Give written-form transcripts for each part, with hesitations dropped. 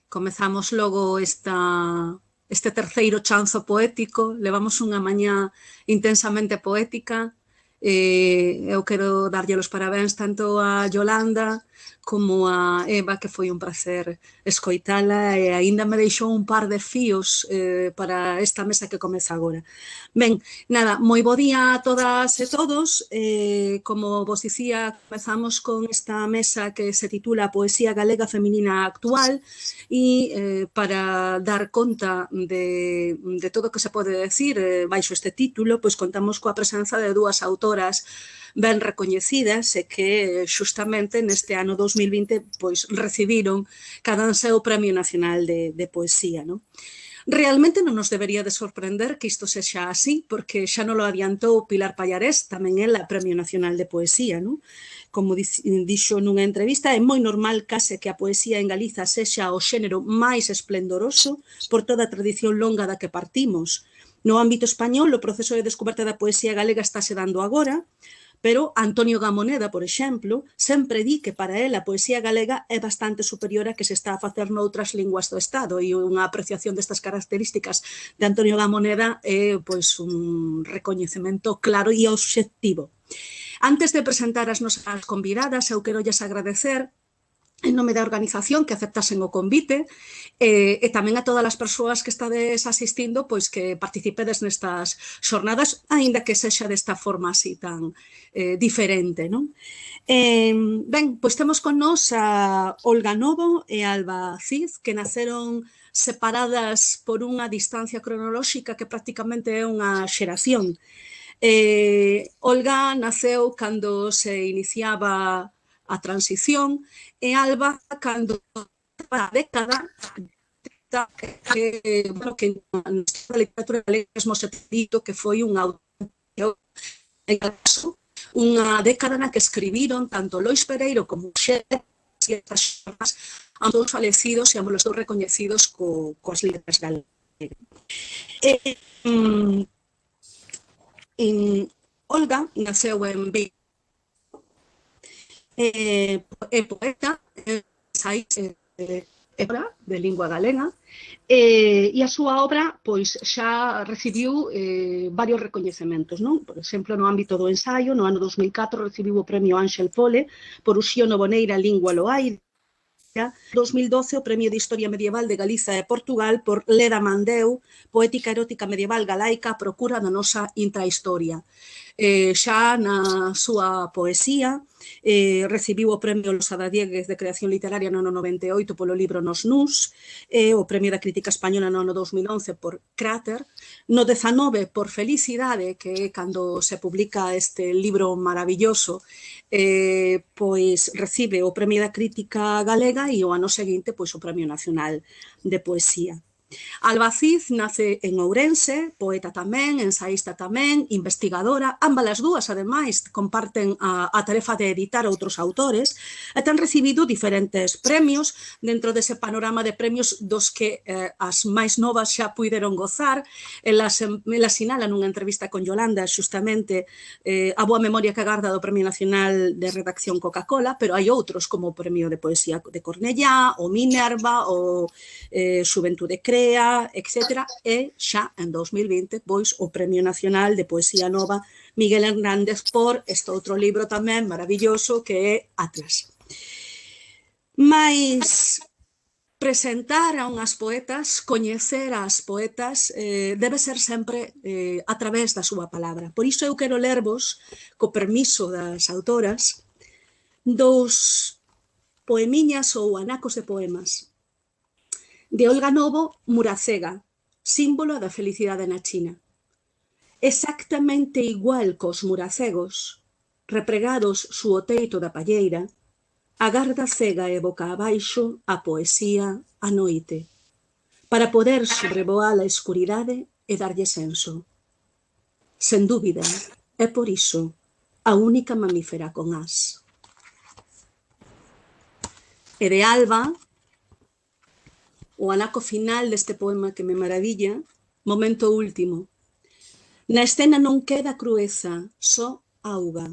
Comezamos logo este terceiro chanzo poético, levamos unha mañá intensamente poética. Eu quero darlle os parabéns tanto a Yolanda como a Eva, que foi un placer escoitala e aínda me deixou un par de fíos para esta mesa que comeza agora. Ben, nada, moi bo día a todas e todos. Como vos dicía, comezamos con esta mesa que se titula Poesía Galega Feminina Actual e para dar conta de todo o que se pode decir baixo este título, pois contamos coa presenza de dúas autoras ben recoñecidas e que xustamente neste ano 2020 pois recibiron cada un seu Premio Nacional de Poesía, non? Realmente non nos debería de sorprender que isto sexa así, porque xa non lo adiantou Pilar Pallarés, tamén ela Premio Nacional de Poesía, non? Como dixo nunha entrevista, é moi normal case que a poesía en Galiza sexa o xénero máis esplendoroso por toda a tradición longa da que partimos. No ámbito español, o proceso de descoberta da poesía galega estáse dando agora, pero Antonio Gamoneda, por exemplo, sempre di que para él a poesía galega é bastante superior a que se está a facer noutras linguas do Estado, e unha apreciación destas características de Antonio Gamoneda é pois un recoñecemento claro e obxectivo. Antes de presentar as nosas convidadas, eu quero lles agradecer en nome da organización que aceptasen o convite e tamén a todas as persoas que estades asistindo pois que participedes nestas xornadas, aínda que sexa desta forma así tan diferente, non? Ben, pois temos con nós a Olga Novo e a Alba Cid, que naceron separadas por unha distancia cronolóxica que prácticamente é unha xeración. Olga naceu cando se iniciaba a transición e Alba cando a década que na literatura galega mesmo se ten dito que foi unha década na que escribiron tanto Lois Pereiro como Xeras e estas xornas, ambos falecidos e ambos os dous recoñecidos coas letras galegas. Olga naceu en Vigo, é poeta, ensaísta de lingua galega, e a súa obra pois xa recibiu varios recoñecementos, non? Por exemplo, no ámbito do ensaio, no ano 2004 recibiu o Premio Ángel Pole por Uxío Novoneira Lingua Loaida, 2012 o Premio de Historia Medieval de Galiza e Portugal por Leda Mandeu, Poética Erótica Medieval Galaica a procura da nosa intrahistoria. Xa na súa poesía recibiu o Premio Losada Dieguez de Creación Literaria no ano 98 polo libro Nos Nus, o Premio da Crítica Española no ano 2011 por Cráter, no 19 por Felicidade, que é cando se publica este libro maravilloso, pois recibe o Premio da Crítica Galega e o ano seguinte pois o Premio Nacional de Poesía. Alba Cid nace en Ourense, poeta tamén, ensaísta tamén, investigadora, ambas as dúas, ademais, comparten a tarefa de editar outros autores e ten recibido diferentes premios dentro dese panorama de premios dos que as máis novas xa puideron gozar. Ela sinala nunha entrevista con Yolanda xustamente a boa memoria que agarda do Premio Nacional de Redacción Coca-Cola, pero hai outros como o Premio de Poesía de Cornellá, o Minerva, o Xuventude Crea, etc. E xa en 2020, pois, o Premio Nacional de Poesía Nova Miguel Hernández por este outro libro tamén maravilloso que é Atlas. Mais presentar a unhas poetas, coñecer as poetas, debe ser sempre a través da súa palabra. Por iso eu quero lervos, co permiso das autoras, dous poemiñas ou anacos de poemas de Olga Novo, Muracega, símbolo da felicidade na China. Exactamente igual cos muracegos, repregados suo teito da palleira, agarda cega e boca abaixo a poesía a noite, para poder sobrevoar a escuridade e darlle senso. Sen dúbida, é por iso a única mamífera con as. E de Alba, o anaco final deste poema que me maravilla, momento último. Na escena non queda crueza, só auga.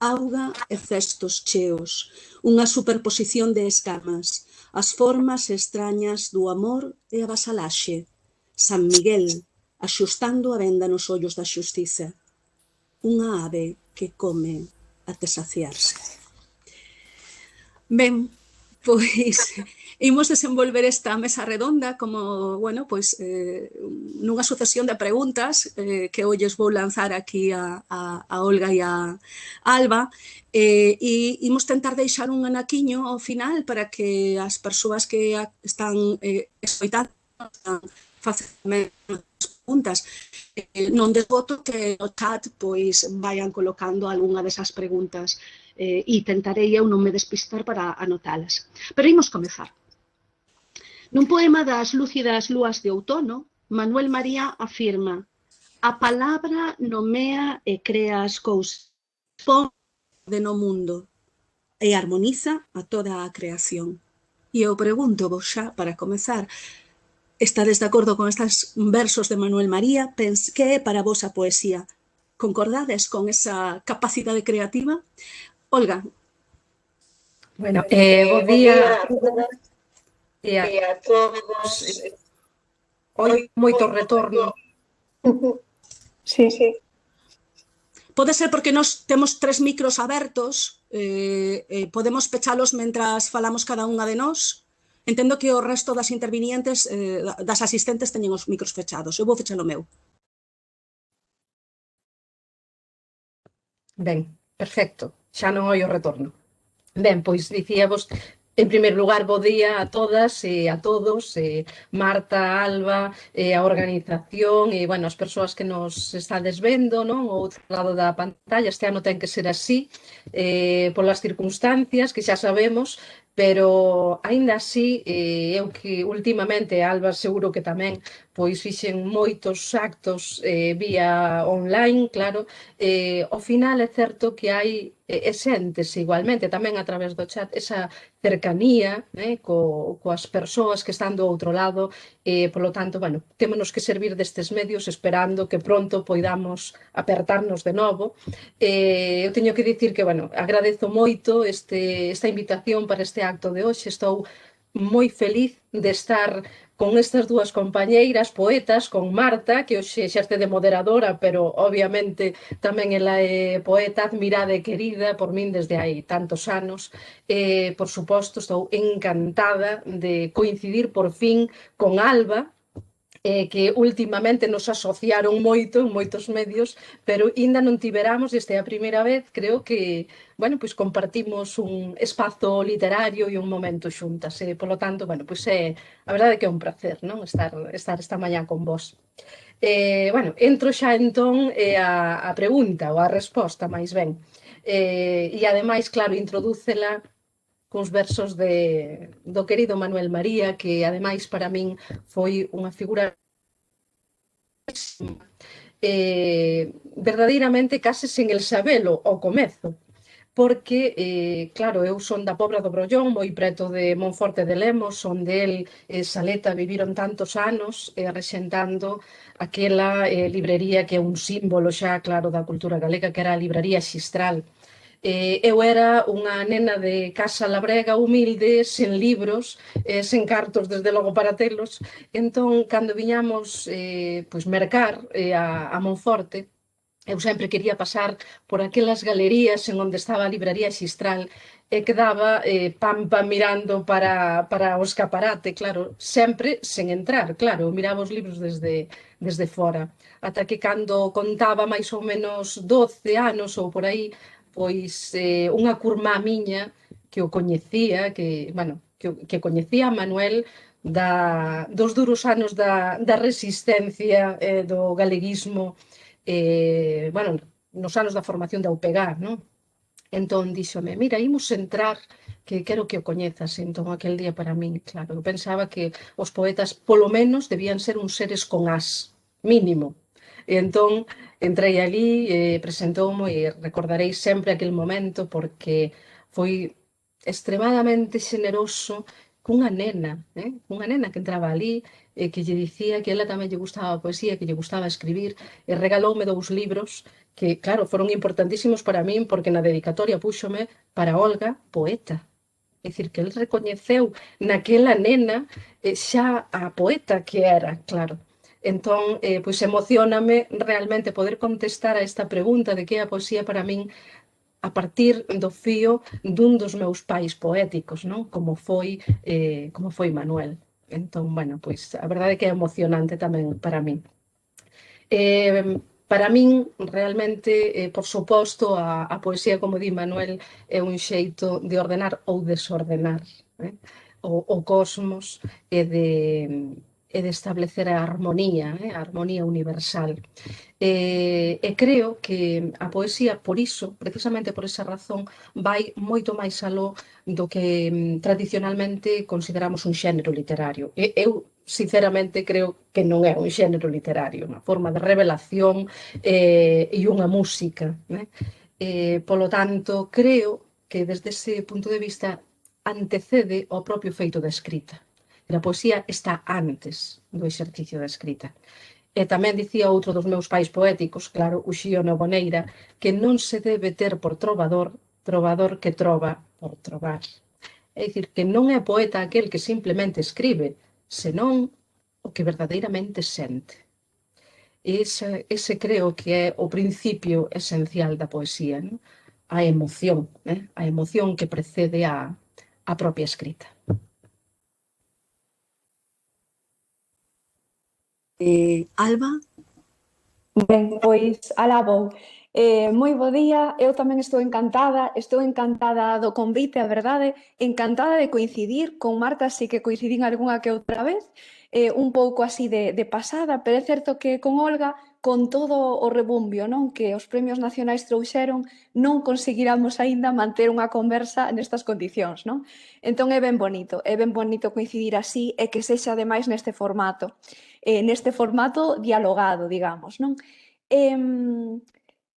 auga e cestos cheos, unha superposición de escamas, as formas extrañas do amor e a vasalaxe. San Miguel, axustando a venda nos ollos da xustiza. Unha ave que come até saciarse. Ben, pois imos desenvolver esta mesa redonda como, bueno, pois nunha sucesión de preguntas que hoy vou lanzar aquí a Olga e a Alba e imos tentar deixar un anaquiño ao final para que as persoas que están escoitando facilmente preguntas. Non desboto que no chat pois vayan colocando algunha desas preguntas e tentarei eu non me despistar para anotalas. Pero imos comezar. Nun poema das lúcidas lúas de outono, Manuel María afirma: a palabra nomea e crea as cousas, pon de no mundo e armoniza a toda a creación. E eu pregunto vos xa, para comezar, estades de acordo con estes versos de Manuel María? Que é para vos a poesía? Concordades con esa capacidade creativa? Olga. Bueno, bo día a todas e a todos. Hoy moito retorno. Sí. Pode ser porque nós temos 3 micros abertos, podemos pechalos mentras falamos cada unha de nós. Entendo que o resto das intervinientes, das asistentes, teñen os micros fechados. Eu vou fechar o meu. Ben, perfecto. Xa non oi o retorno. Ben, pois dicíavos, en primeiro lugar, bo día a todas e a todos, Marta, Alba, a organización e, bueno, as persoas que nos estades vendo, non? O outro lado da pantalla, este ano ten que ser así, polas circunstancias que xa sabemos, pero, aínda así, eu que últimamente, Alba seguro que tamén, pois fixen moitos actos vía online, claro, ao final é certo que hai e sentes igualmente tamén a través do chat esa cercanía coas persoas que están do outro lado e, polo tanto, bueno, témonos que servir destes medios esperando que pronto poidamos apertarnos de novo. Eu teño que dicir que, bueno, agradezo moito esta invitación para este acto de hoxe, estou moi feliz de estar con estas dúas compañeiras poetas, con Marta, que hoxe exerce de moderadora, pero obviamente tamén ela é poeta admirada e querida por min desde hai tantos anos. Por suposto, estou encantada de coincidir por fin con Alba, que últimamente nos asociaron moito en moitos medios, pero ainda non tiveramos, esta é a primeira vez, creo que, bueno, pois compartimos un espazo literario e un momento xuntas, polo tanto, bueno, pois a verdade é que é un placer, non, estar esta mañá con vos. Bueno, entro xa entón a pregunta ou a resposta, máis ben. E ademais, claro, introdúcela cuns versos do querido Manuel María, que ademais para min foi unha figura verdadeiramente case sen el sabelo ao comezo, porque, claro, eu son da Pobra do Brollón, moi preto de Monforte de Lemos, onde el e Saleta viviron tantos anos rexentando aquela librería que é un símbolo xa, claro, da cultura galega, que era a libraría Xistral. Eu era unha nena de casa labrega humilde, sen libros, sen cartos, desde logo para telos. Entón, cando viñamos pois mercar a Monforte, eu sempre quería pasar por aquelas galerías en onde estaba a libraría Xistral e quedaba pampa mirando para o escaparate, claro, sempre sen entrar, claro, miraba os libros desde fora. Ata que cando contaba máis ou menos 12 anos ou por aí, pois unha curmá miña que o coñecía, que coñecía a Manuel dos duros anos da resistencia do galeguismo, bueno, nos anos da formación da UPEGA, non? Entón díxome, mira, imos entrar, que quero que o coñezas. Entón, aquel día para min, claro, eu pensaba que os poetas, polo menos, debían ser uns seres con as, mínimo. E entón, entrei ali, presentoumo e recordarei sempre aquel momento porque foi extremadamente xeneroso cunha nena que entraba ali que lle dicía que ela tamén lle gustaba a poesía, que lle gustaba escribir, e regaloume 2 libros que, claro, foron importantísimos para min porque na dedicatoria púxome para Olga, poeta. É dicir, que el recoñeceu naquela nena xa a poeta que era, claro. Entón, pois emocioname realmente poder contestar a esta pregunta de que é a poesía para min a partir do fío dun dos meus pais poéticos, non? Como foi Manuel. Entón, bueno, pois a verdade é que é emocionante tamén para min. Para min, realmente, por suposto, a poesía, como di Manuel, é un xeito de ordenar ou desordenar, o cosmos e de establecer a armonía universal. E creo que a poesía, por iso, precisamente por esa razón, vai moito máis aló do que tradicionalmente consideramos un xénero literario. Eu, sinceramente, creo que non é un xénero literario, unha forma de revelación e unha música. Polo tanto, creo que desde ese punto de vista antecede ao propio feito da escrita. A poesía está antes do exercicio da escrita. E tamén dicía outro dos meus pais poéticos, claro, o Xío Noboneira, que non se debe ter por trovador, trovador que trova por trovar. É dicir, que non é poeta aquel que simplemente escribe, senón o que verdadeiramente sente. Ese creo que é o principio esencial da poesía, non? A emoción que precede a propia escrita. Alba? Ben, pois, alá vou. Moi bo día, eu tamén estou encantada do convite, a verdade, encantada de coincidir con Marta, así que coincidín algunha que outra vez, un pouco así de pasada, pero é certo que con Olga, con todo o rebumbio, non, que os premios nacionais trouxeron, non conseguiramos aínda manter unha conversa nestas condicións, non? Entón é ben bonito coincidir así e que sexa ademais neste formato dialogado, digamos, non?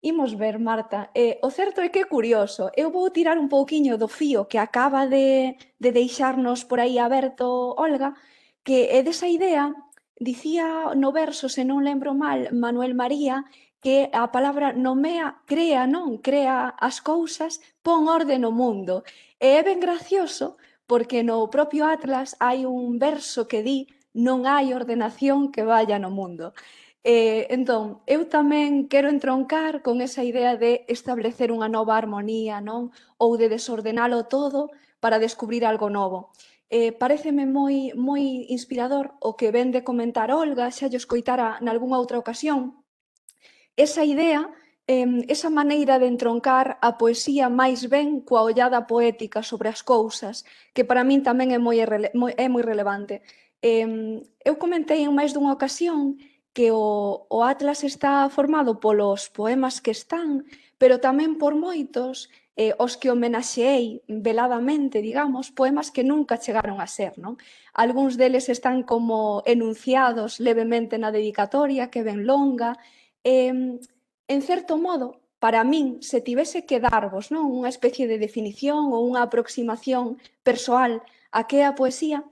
Imos ver, Marta. O certo é que é curioso. Eu vou tirar un pouquiño do fío que acaba de deixarnos por aí aberto Olga, que é desa idea, dicía no verso, se non lembro mal, Manuel María, que a palabra nomea, crea, non? Crea as cousas, pon orde no mundo. E é ben gracioso porque no propio Atlas hai un verso que di non hai ordenación que vaya no mundo. Entón, eu tamén quero entroncar con esa idea de establecer unha nova armonía, non? Ou de desordenalo todo para descubrir algo novo. Paréceme moi inspirador o que ven de comentar Olga, xa llo escoitara nalgúnha outra ocasión, esa idea, esa maneira de entroncar a poesía máis ben coa ollada poética sobre as cousas, que para min tamén é moi relevante. Eu comentei en máis dunha ocasión que o Atlas está formado polos poemas que están, pero tamén por moitos os que homenaxeei veladamente, digamos, poemas que nunca chegaron a ser, non? Algúns deles están como enunciados levemente na dedicatoria, que ben longa. En certo modo, para min, se tivese que darvos, non, unha especie de definición ou unha aproximación persoal a que é a poesía,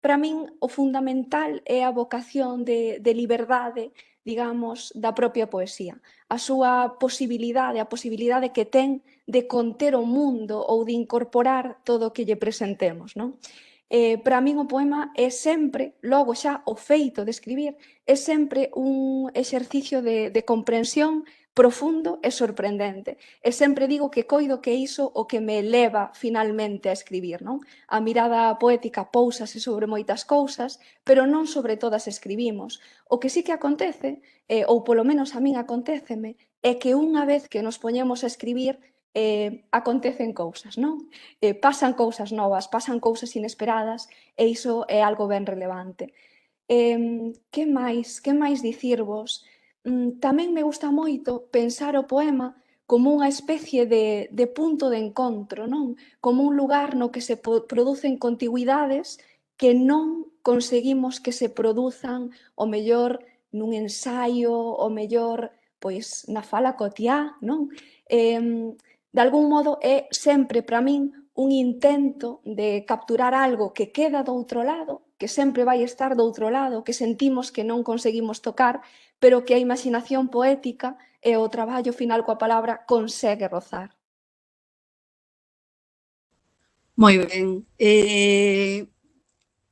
para min o fundamental é a vocación de liberdade, digamos, da propia poesía. A súa posibilidade, a posibilidade que ten de conter o mundo ou de incorporar todo o que lle presentemos, non? Para min o poema é sempre, logo xa o feito de escribir, é sempre un exercicio de comprensión profundo e sorprendente. E sempre digo que coido que iso o que me leva finalmente a escribir, non? A mirada poética pousase sobre moitas cousas, pero non sobre todas escribimos. O que sí que acontece, ou polo menos a min aconteceme, é que unha vez que nos poñemos a escribir, acontecen cousas, non? Pasan cousas novas, pasan cousas inesperadas, e iso é algo ben relevante. Que máis dicirvos? Tamén me gusta moito pensar o poema como unha especie de punto de encontro, non? Como un lugar no que se producen contigüidades que non conseguimos que se produzan o mellor nun ensaio, o mellor pois na fala cotiá, non? De algún modo é sempre para min un intento de capturar algo que queda do outro lado, que sempre vai estar do outro lado, que sentimos que non conseguimos tocar, pero que a imaginación poética e o traballo final coa palabra consegue rozar. Moi ben.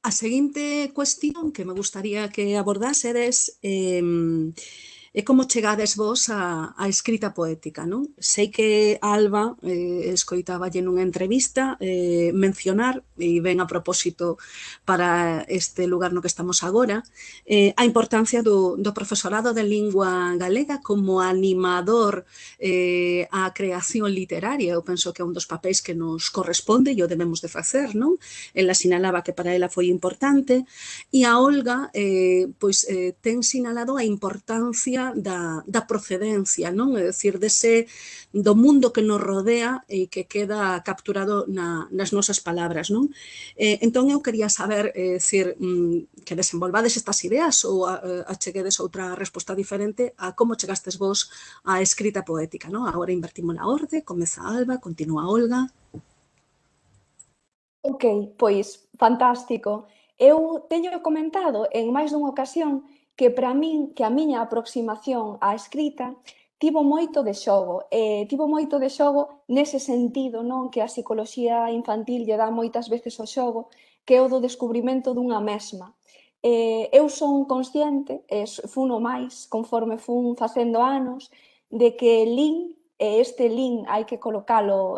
A seguinte cuestión que me gustaría que abordásedes é como chegades vos á escrita poética, non? Sei que Alba escoitáballe nunha entrevista mencionar, e ben a propósito para este lugar no que estamos agora, a importancia do profesorado de lingua galega como animador á creación literaria. Eu penso que é un dos papéis que nos corresponde e o debemos de facer, non? Ela sinalaba que para ela foi importante, e a Olga ten sinalado a importancia da procedencia, non? É dicir, do mundo que nos rodea e que queda capturado nas nosas palabras, non? Entón eu quería saber, que desenvolvades estas ideas ou acheguedes outra resposta diferente a como chegastes vos á escrita poética, non? Agora invertimos a orde, comeza Alba, continúa Olga. Ok, pois fantástico. Eu teño comentado en máis dunha ocasión que para min, que a miña aproximación á escrita tivo moito de xogo, tivo moito de xogo nese sentido, non, que a psicoloxía infantil lle dá moitas veces o xogo, que é o do descubrimento dunha mesma. Eu son consciente, funo máis conforme fun facendo anos, de que lin, e este lin hai que colocalo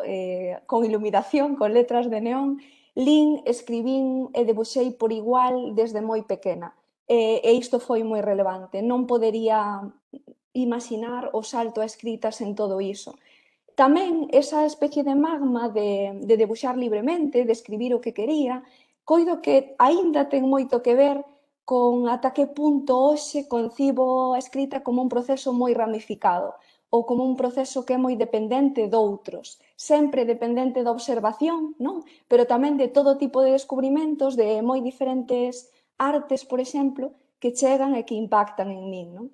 con iluminación, con letras de neón, lin, escribín e debuxei por igual desde moi pequena. E isto foi moi relevante. Non podería imaginar o salto a escrita sen todo iso. Tamén esa especie de magma de debuxar libremente, de escribir o que quería, coido que aínda ten moito que ver con ata que punto hoxe concibo a escrita como un proceso moi ramificado ou como un proceso que é moi dependente doutros, sempre dependente da observación, non? Pero tamén de todo tipo de descubrimentos de moi diferentes artes, por exemplo, que chegan e que impactan en min, non?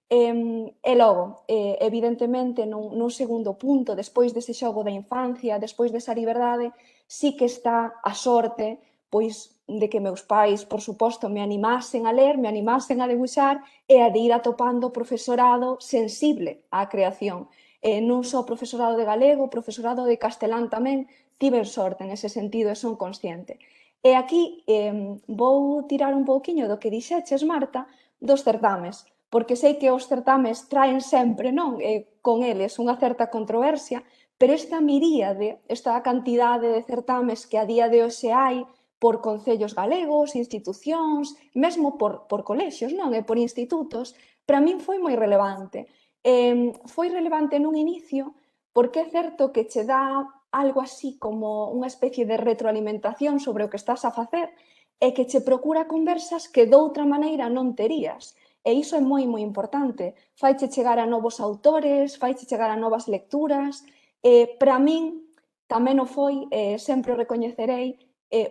E logo, evidentemente, nun segundo punto, despois dese xogo da infancia, despois desa liberdade, sí que está a sorte pois de que meus pais, por suposto, me animasen a ler, me animasen a debuxar e a de ir atopando profesorado sensible á creación. Non só profesorado de galego, profesorado de castelán tamén, tiven sorte en ese sentido e son consciente. E aquí vou tirar un pouquiño do que dixeches, Marta, dos certames, porque sei que os certames traen sempre, non? Con eles unha certa controversia, pero esta miríade, esta cantidade de certames que a día de hoxe hai por concellos galegos, institucións, mesmo por colexios, non? E por institutos, para min foi moi relevante. Foi relevante nun inicio porque é certo que che dá algo así como unha especie de retroalimentación sobre o que estás a facer e que che procura conversas que doutra maneira non terías. E iso é moi, moi importante. Faiche chegar a novos autores, faiche chegar a novas lecturas. Para min tamén o foi, sempre o recoñecerei,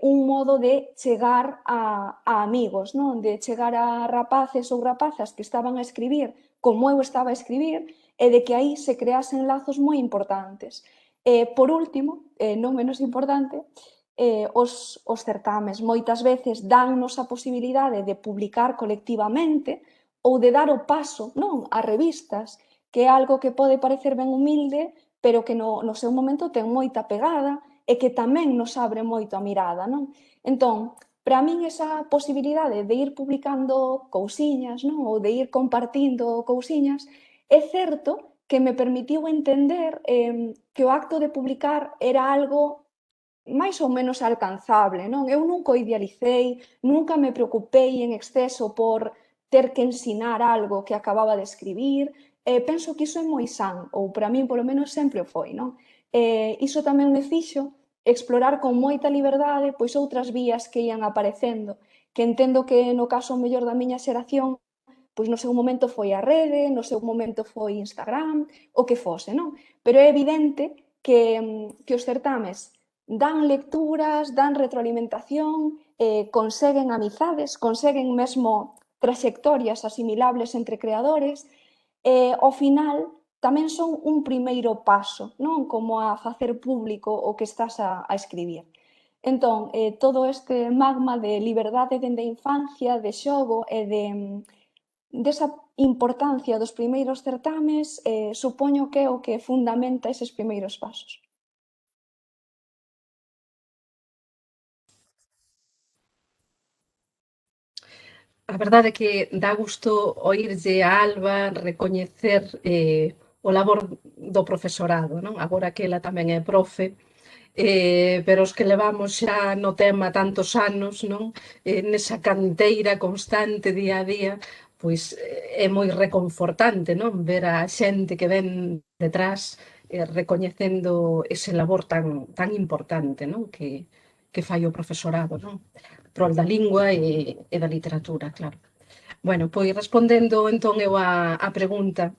un modo de chegar a amigos, non? De chegar a rapaces ou rapazas que estaban a escribir como eu estaba a escribir e de que aí se creasen lazos moi importantes. Por último, non menos importante, os certames moitas veces dannos a posibilidade de publicar colectivamente ou de dar o paso, non, a revistas, que é algo que pode parecer ben humilde, pero que no seu momento ten moita pegada e que tamén nos abre moito a mirada, non? Entón, para min esa posibilidade de ir publicando cousiñas, non? Ou de ir compartindo cousiñas, é certo que me permitiu entender que o acto de publicar era algo máis ou menos alcanzable, non? Eu nunca o idealicei, nunca me preocupei en exceso por ter que ensinar algo que acababa de escribir, penso que iso é moi san, ou para min polo menos sempre o foi, non? Iso tamén me fixo explorar con moita liberdade pois outras vías que ían aparecendo, que entendo que no caso mellor da miña xeración, pois no seu momento foi a rede, no seu momento foi Instagram, o que fose, non? Pero é evidente que os certames dan lecturas, dan retroalimentación, conseguen amizades, conseguen mesmo traxectorias asimilables entre creadores, e ao final tamén son un primeiro paso, non? Como a facer público o que estás a escribir. Entón, todo este magma de liberdade dende a infancia, de xogo e desa importancia dos primeiros certames, supoño que é o que fundamenta eses primeiros pasos. A verdade é que dá gusto oírlle a Alba recoñecer o labor do profesorado, non? Agora que ela tamén é profe, pero os que levamos xa no tema tantos anos, non? Nesa canteira constante día a día, pois é moi reconfortante, non? Ver a xente que ven detrás recoñecendo ese labor tan importante, non? Que fai o profesorado, non? Prol da lingua e da literatura, claro. Bueno, pois respondendo entón eu a pregunta,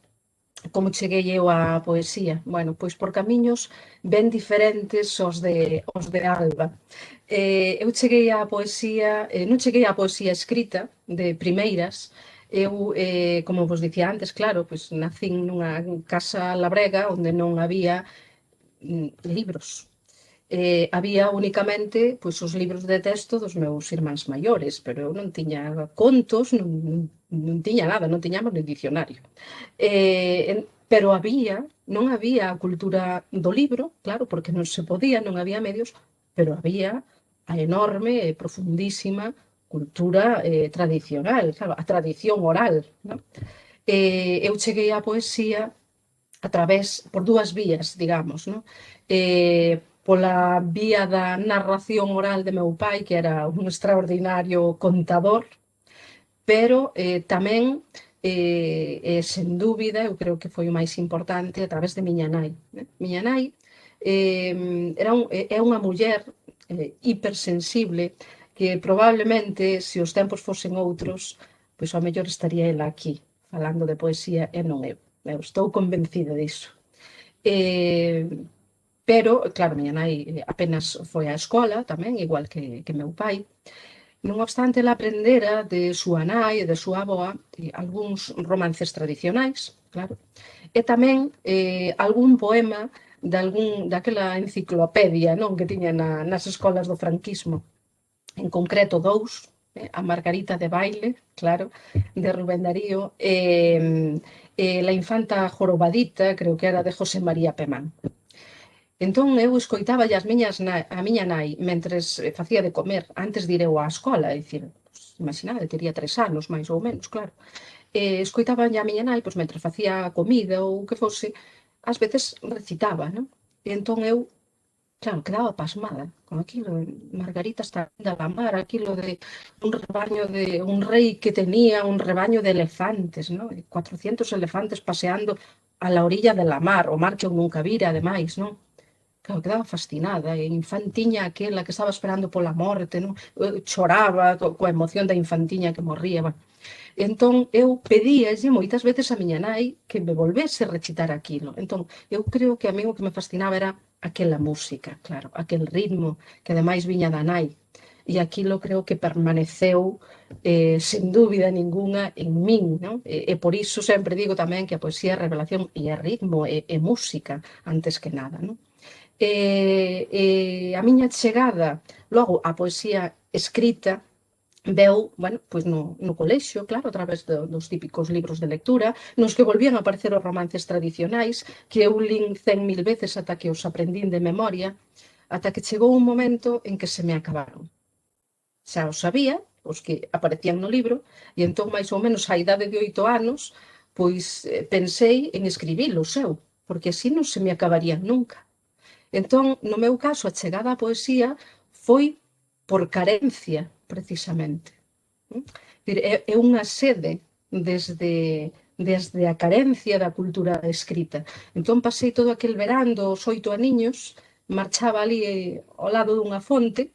como cheguei eu á poesía? Bueno, pois por camiños ben diferentes os de Alba. Eu cheguei á poesía, non cheguei á poesía escrita de primeiras, eu, como vos dicía antes, claro, pois nacín nunha casa labrega onde non había libros. Había únicamente pois, os libros de texto dos meus irmáns maiores, pero eu non tiña contos, non tiña nada, non tiñamos ni dicionario. Pero non había a cultura do libro, claro, porque non se podía, non había medios, pero había a enorme e profundísima cultura tradicional, claro, a tradición oral. Non? Eu cheguei á poesía a través, por dúas vías, digamos, non? Pola vía da narración oral de meu pai, que era un extraordinario contador, pero tamén, sen dúbida, eu creo que foi o máis importante, a través de miña nai. Miña nai é unha muller hipersensible que probablemente, se os tempos fosen outros, pois ao mellor estaría ela aquí, falando de poesía e non eu. Eu estou convencida disso. Pero, claro, miña nai apenas foi á escola tamén, igual que meu pai. Non obstante, ela aprendera de súa nai e de súa avoa algúns romances tradicionais, claro, e tamén algún poema daquela enciclopedia, non, que tiña nas escolas do franquismo. En concreto dous, a Margarita de Baile, claro, de Rubén Darío, e La infanta jorobadita, creo que era de José María Pemán. Entón eu escoitaba a miña nai mentres facía de comer, antes de ir eu á escola, é dicir, pues, imaginade, tería 3 anos, máis ou menos, claro. Escoitaba a miña nai, pois, mentre facía a comida ou o que fose, ás veces recitaba, non? E entón eu, claro, quedaba pasmada con aquilo, Margarita está da la mar, aquilo de un rebaño de un rei que tenía un rebaño de elefantes, non? 400 elefantes paseando a la orilla de la mar, o mar que eu nunca vira, ademais, non? Claro, quedaba fascinada, e infantiña aquela que estaba esperando pola morte, non? Choraba coa emoción da infantiña que morría, bueno. Entón, eu pedíalle moitas veces a miña nai que me volvese a recitar aquilo. Entón, eu creo que a mí o que me fascinaba era aquela música, claro, aquel ritmo, que ademais viña da nai. E aquilo creo que permaneceu, sen dúbida ninguna, en min, non? E por iso sempre digo tamén que a poesía é revelación e é ritmo, e música, antes que nada, non? A miña chegada logo á poesía escrita veu, bueno, pois no colexio, claro, a través dos típicos libros de lectura, nos que volvían a aparecer os romances tradicionais, que eu lín 100.000 veces ata que os aprendín de memoria, ata que chegou un momento en que se me acabaron. Xa os sabía, os que aparecían no libro, e entón, máis ou menos, á idade de 8 anos, pois pensei en escribilos eu, porque así non se me acabarían nunca. Entón, no meu caso, a chegada á poesía foi por carencia, precisamente. É unha sede desde a carencia da cultura escrita. Entón, pasei todo aquel verán dos 8 aniños, marchaba ali ao lado dunha fonte,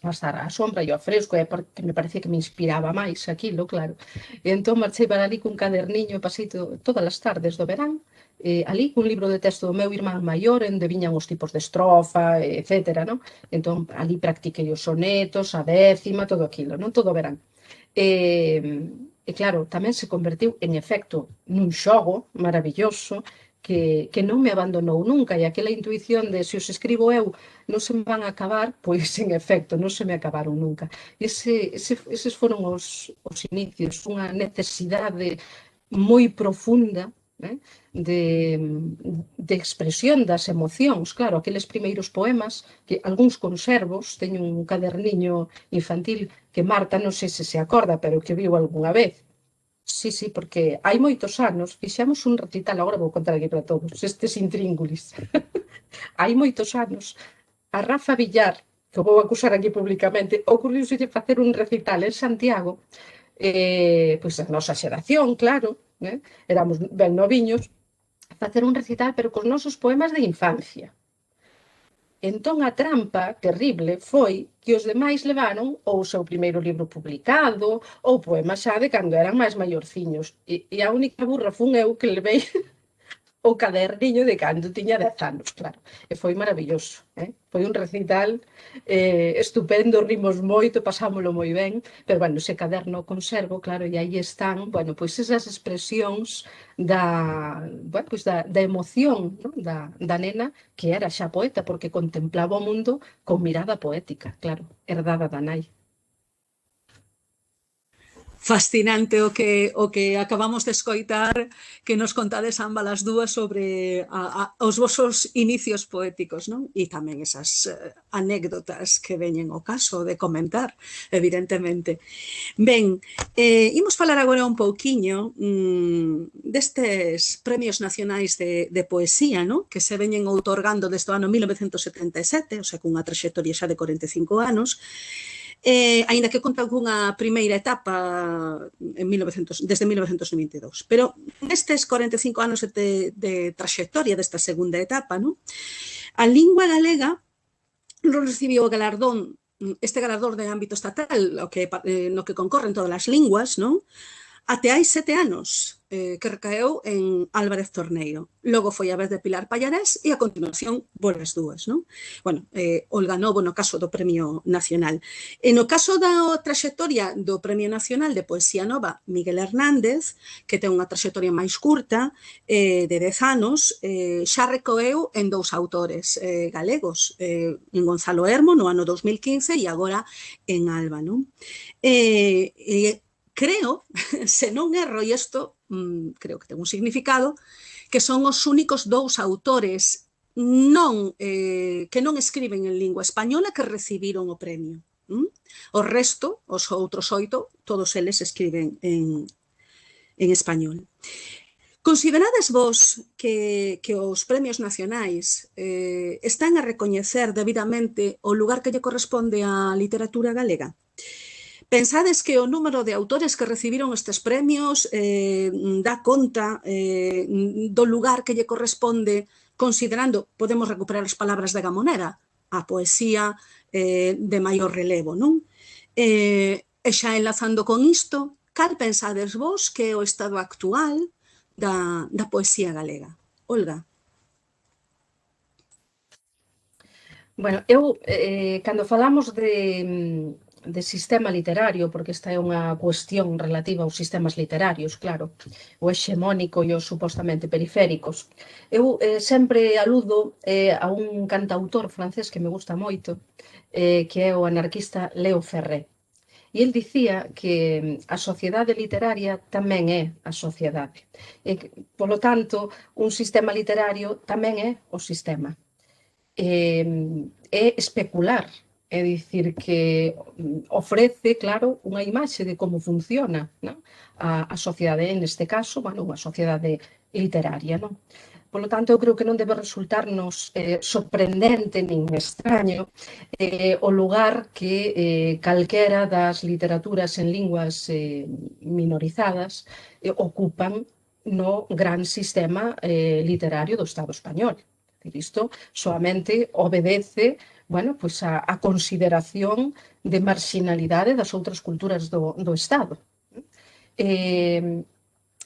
a estar á sombra e ao fresco, porque me parecía que me inspiraba máis aquilo, claro. E entón marchei para ali cun caderniño e pasei todas as tardes do verán ali cun libro de texto do meu irmán maior, onde viñan os tipos de estrofa, etcétera, non? Entón, ali practiquei os sonetos, a décima, todo aquilo, non? Todo o verán. E claro, tamén se convertiu, en efecto, nun xogo maravilloso que non me abandonou nunca, e aquela intuición de se os escribo eu non se me van a acabar, pois en efecto non se me acabaron nunca. Eses foron os inicios, unha necesidade moi profunda, de expresión das emocións. Claro, aqueles primeiros poemas, que algúns conservos, teño un caderniño infantil que Marta non sei se acorda, pero que viu algunha vez. Sí, porque hai moitos anos fixemos un recital, agora vou contar aquí para todos, estes intríngulis. Hai moitos anos, a Rafa Villar, que vou acusar aquí públicamente, ocurriuse facer un recital en Santiago, pois a nosa xeración, claro, éramos ben noviños, facer un recital, pero cos nosos poemas de infancia. Entón a trampa terrible foi que os demais levaron ou o seu primeiro libro publicado ou poemas xa de cando eran máis maiorciños. E a única burra fun eu que levei o caderniño de cando tiña 10 anos, claro. E foi maravilloso, Foi un recital estupendo, rimos moito, pasámolo moi ben, pero, bueno, ese caderno conservo, claro, e aí están, bueno, pois esas expresións da emoción, non? Da nena que era xa poeta, porque contemplaba o mundo con mirada poética, claro, herdada da nai. Fascinante o que acabamos de escoitar, que nos contades ambas as dúas sobre os vosos inicios poéticos, non? E tamén esas anécdotas que veñen ao caso de comentar, evidentemente. Ben, imos falar agora un pouquiño destes premios nacionais de poesía, non? Que se veñen outorgando desde o ano 1977, o sea, cunha traxectoria xa de 45 anos, aínda que contan cunha primeira etapa desde 1992. Pero nestes 45 anos de traxectoria desta segunda etapa, non? A lingua galega non recibiu o galardón, este galardón de ámbito estatal, no que concorren todas as linguas, non? Até hai 7 anos, que recaeu en Álvarez Torneiro. Logo foi a vez de Pilar Pallarés e a continuación volas dúas, non? Bueno, Olga Novo no caso do Premio Nacional. E no caso da traxectoria do Premio Nacional de Poesía Nova, Miguel Hernández, que ten unha traxectoria máis curta, de 10 anos, xa recoeu en 2 autores galegos, en Gonzalo Hermo no ano 2015 e agora en Alba, non? Creo, se non erro, e isto creo que ten un significado, que son os únicos 2 autores que non escriben en lingua española que recibiron o premio. O resto, os outros 8, todos eles escriben en español. Considerades vos que os premios nacionais están a recoñecer debidamente o lugar que lle corresponde á literatura galega? Pensades que o número de autores que recibiron estes premios dá conta do lugar que lle corresponde, considerando, podemos recuperar as palabras de Gamonera, a poesía de maior relevo, non? E xa enlazando con isto, cal pensades vos que é o estado actual da poesía galega? Olga. Bueno, eu, cando falamos de sistema literario, porque esta é unha cuestión relativa aos sistemas literarios, claro, o hexemónico e os supostamente periféricos. Eu sempre aludo a un cantautor francés que me gusta moito, que é o anarquista Léo Ferré. E el dicía que a sociedade literaria tamén é a sociedade. E, polo tanto, un sistema literario tamén é o sistema. É especular, é dicir que ofrece, claro, unha imaxe de como funciona, non? A sociedade, neste caso, bueno, unha sociedade literaria, non? Polo tanto, eu creo que non debe resultarnos sorprendente nin extraño o lugar que calquera das literaturas en linguas minorizadas ocupan no gran sistema literario do Estado español. Isto solamente obedece, bueno, pues a consideración de marginalidade das outras culturas do Estado.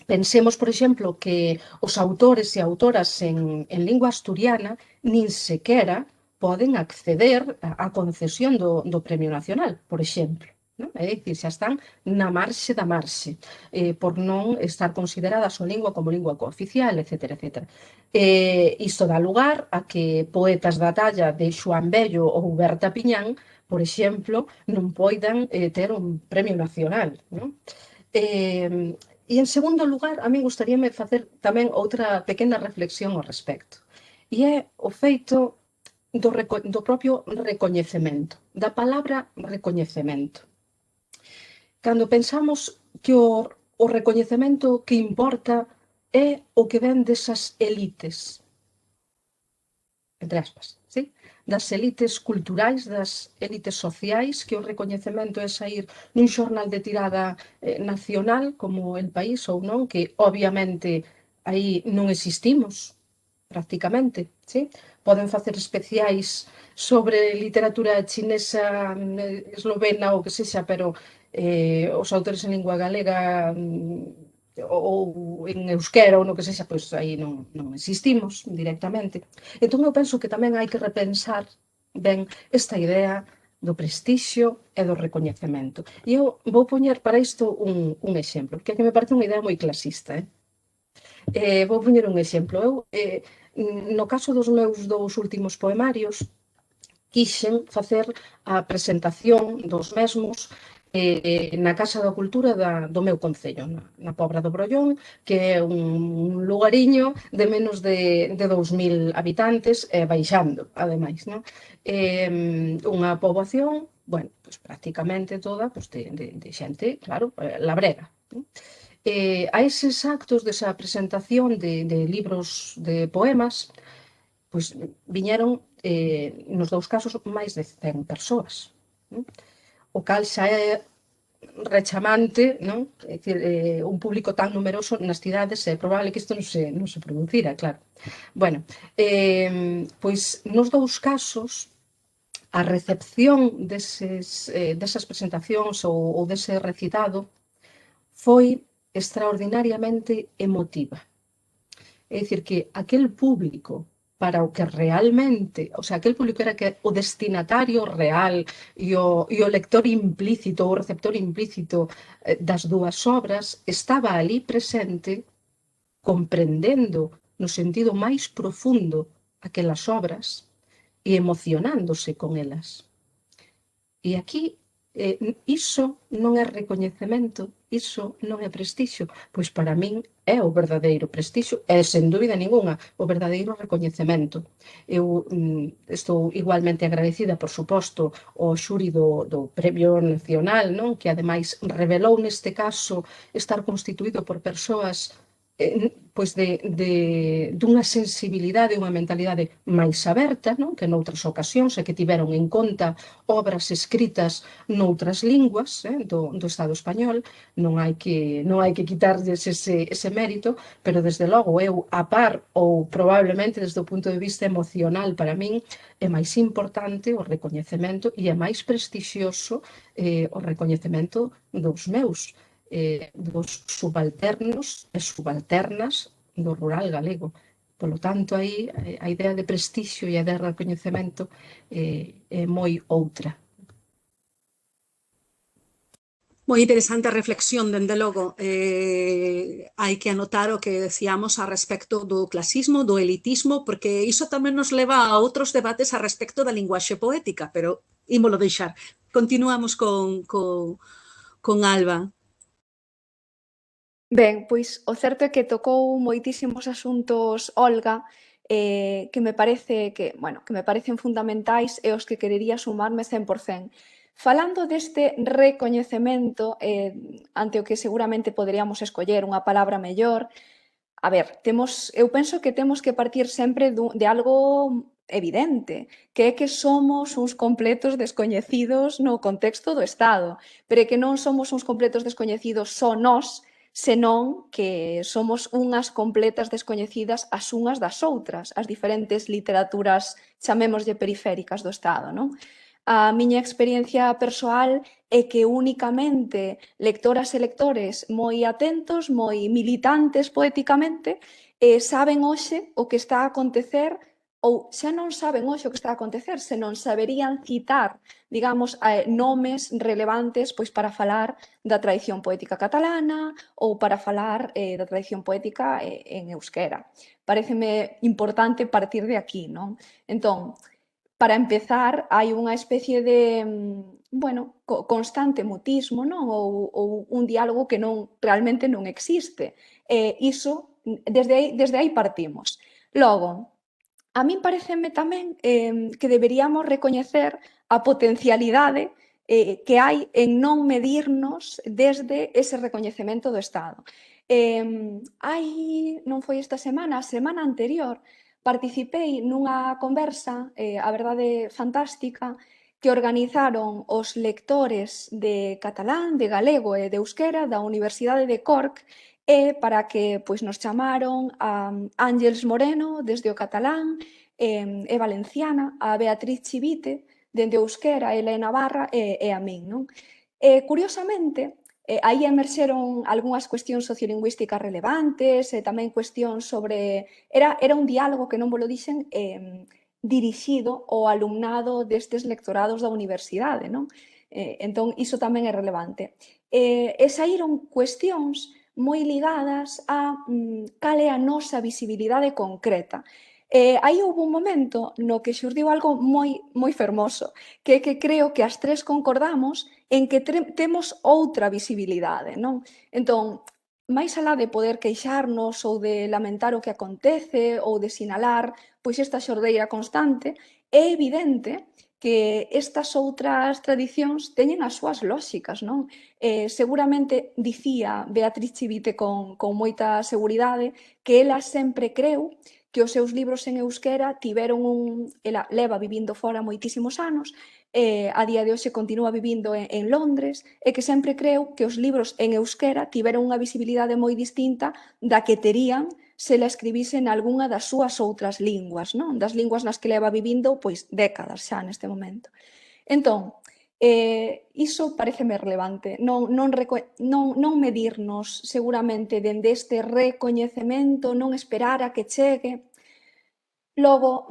Pensemos, por exemplo, que os autores e autoras en lingua asturiana nin sequera poden acceder á concesión do Premio Nacional, por exemplo. non? É dicir, xa están na marxe da marxe, por non estar considerada a súa lingua como lingua cooficial, etc. etc. Isto dá lugar a que poetas da talla de Xoán Bello ou Berta Piñán, por exemplo, non poidan ter un premio nacional, non? E en segundo lugar, a mí gustaríame facer tamén outra pequena reflexión ao respecto. E é o feito do propio recoñecemento, da palabra recoñecemento. Cando pensamos que o recoñecemento que importa é o que ven desas elites, entre aspas, sí? Das elites culturais, das elites sociais, que o recoñecemento é sair nun xornal de tirada nacional como El País ou non, que obviamente aí non existimos, prácticamente, sí? Poden facer especiais sobre literatura chinesa, eslovena ou que sexa, pero os autores en lingua galega ou en euskera ou no que sexa, pois aí non existimos directamente. Entón eu penso que tamén hai que repensar ben esta idea do prestixio e do recoñecemento. E eu vou poñer para isto un exemplo, que me parece unha idea moi clasista, vou poñer un exemplo. Eu, no caso dos meus dous últimos poemarios, quixen facer a presentación dos mesmos na Casa da Cultura do meu concello, na Pobra do Brollón, que é un lugariño de menos de 2000 habitantes, baixando, ademais, non? Unha poboación, bueno, pues prácticamente toda pues de xente, claro, labrega, non? A eses actos desa presentación de libros de poemas, pois viñeron, nos dous casos, máis de 100 persoas, non? O cal xa é rechamante, non? É dicir, un público tan numeroso nas cidades, é probable que isto non se producira, claro. Bueno, pois nos dous casos, a recepción desas presentacións ou dese recitado foi extraordinariamente emotiva. É dicir, que aquel público para o que realmente, o sea, aquel público era que o destinatario real e o lector implícito, o receptor implícito das dúas obras, estaba ali presente, comprendendo no sentido máis profundo aquelas obras e emocionándose con elas. E aquí iso non é recoñecemento, iso non é prestixio, pois para min é o verdadeiro prestixio e, sen dúbida ninguna, o verdadeiro recoñecemento. Eu estou igualmente agradecida, por suposto, ao xuri do Premio Nacional, non? Que ademais revelou neste caso estar constituído por persoas pois dunha sensibilidade, unha mentalidade máis aberta, non? Que noutras ocasións e que tiveron en conta obras escritas noutras linguas do Estado español. Non hai que quitarlles ese mérito, pero desde logo eu, a par ou probablemente desde o punto de vista emocional, para min é máis importante o recoñecemento e é máis prestixioso o recoñecemento dos meus, dos subalternos e subalternas do rural galego. Polo tanto, aí a idea de prestixio e a de recoñecemento é moi outra. Moi interesante a reflexión, dende logo. Hai que anotar o que decíamos a respecto do clasismo, do elitismo, porque iso tamén nos leva a outros debates a respecto da linguaxe poética, pero ímolo deixar. Continuamos con Alba. Ben, pois o certo é que tocou moitísimos asuntos, Olga, que me parecen fundamentais e aos que querería sumarme 100%. Falando deste recoñecemento, ante o que seguramente poderíamos escoller unha palabra mellor, a ver, eu penso que temos que partir sempre de algo evidente, que é que somos uns completos descoñecidos no contexto do Estado, pero é que non somos uns completos descoñecidos só nós, senón que somos unhas completas descoñecidas as unhas das outras, as diferentes literaturas, chamémoslle periféricas do Estado, non? A miña experiencia persoal é que únicamente lectoras e lectores moi atentos, moi militantes poéticamente, saben hoxe o que está a acontecer ou xa non saben hoxe o que está a acontecer, senón saberían citar, digamos, nomes relevantes pois para falar da tradición poética catalana ou para falar da tradición poética en euskera. Paréceme importante partir de aquí, non? Entón, para empezar, hai unha especie de, bueno, constante mutismo, non? Ou un diálogo que realmente non existe. Iso, desde aí partimos. Logo, a min pareceme tamén que deberíamos recoñecer a potencialidade que hai en non medirnos desde ese recoñecemento do Estado. Non foi esta semana, a semana anterior, participei nunha conversa, a verdade fantástica, que organizaron os lectores de catalán, de galego e de euskera da Universidade de Cork para que pois, nos chamaron a Ángeles Moreno desde o catalán e valenciana, a Beatriz Chivite dende o euskera, ela é navarra e a min. Non? Curiosamente, aí emerxeron algunhas cuestións sociolingüísticas relevantes e tamén cuestións sobre... Era un diálogo que non vos lo dixen dirixido ao alumnado destes lectorados da universidade, non? Entón, iso tamén é relevante. E saíron cuestións moi ligadas a cal é a nosa visibilidade concreta. Aí houve un momento no que xurdiu algo moi fermoso, que é que creo que as tres concordamos en que temos outra visibilidade, non? Entón, máis alá de poder queixarnos ou de lamentar o que acontece ou de sinalar pois esta xordeira constante, é evidente que estas outras tradicións teñen as súas lóxicas, non? Seguramente dicía Beatriz Chivite con moita seguridade que ela sempre creu que os seus libros en euskera tiveron ela leva vivindo fora moitísimos anos, a día de hoxe continúa vivindo en Londres, e que sempre creu que os libros en euskera tiveron unha visibilidade moi distinta da que terían se la escribise en algunha das súas outras linguas, non? Das linguas nas que leva vivindo pois décadas xa neste momento. Entón, iso pareceme relevante, non medirnos seguramente dende este recoñecemento, non esperar a que chegue. Logo,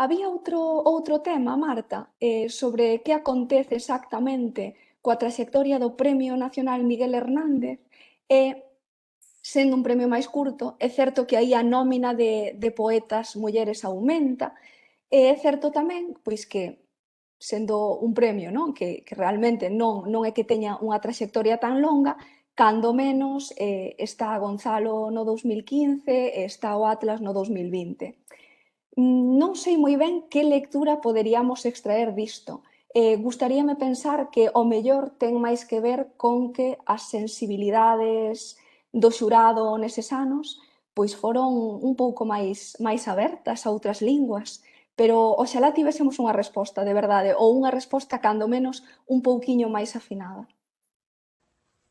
había outro tema, Marta, sobre que acontece exactamente coa traxectoria do Premio Nacional Miguel Hernández e, sendo un premio máis curto, é certo que aí a nómina de poetas mulleres aumenta e é certo tamén pois que sendo un premio, non? Que realmente non é que teña unha traxectoria tan longa, cando menos está Gonzalo no 2015 e está o Atlas no 2020. Non sei moi ben que lectura poderíamos extraer disto. Gustaríame pensar que o mellor ten máis que ver con que as sensibilidades do xurado neses anos pois foron un pouco máis abertas a outras linguas, pero oxalá tivésemos unha resposta de verdade, ou unha resposta cando menos un pouquiño máis afinada.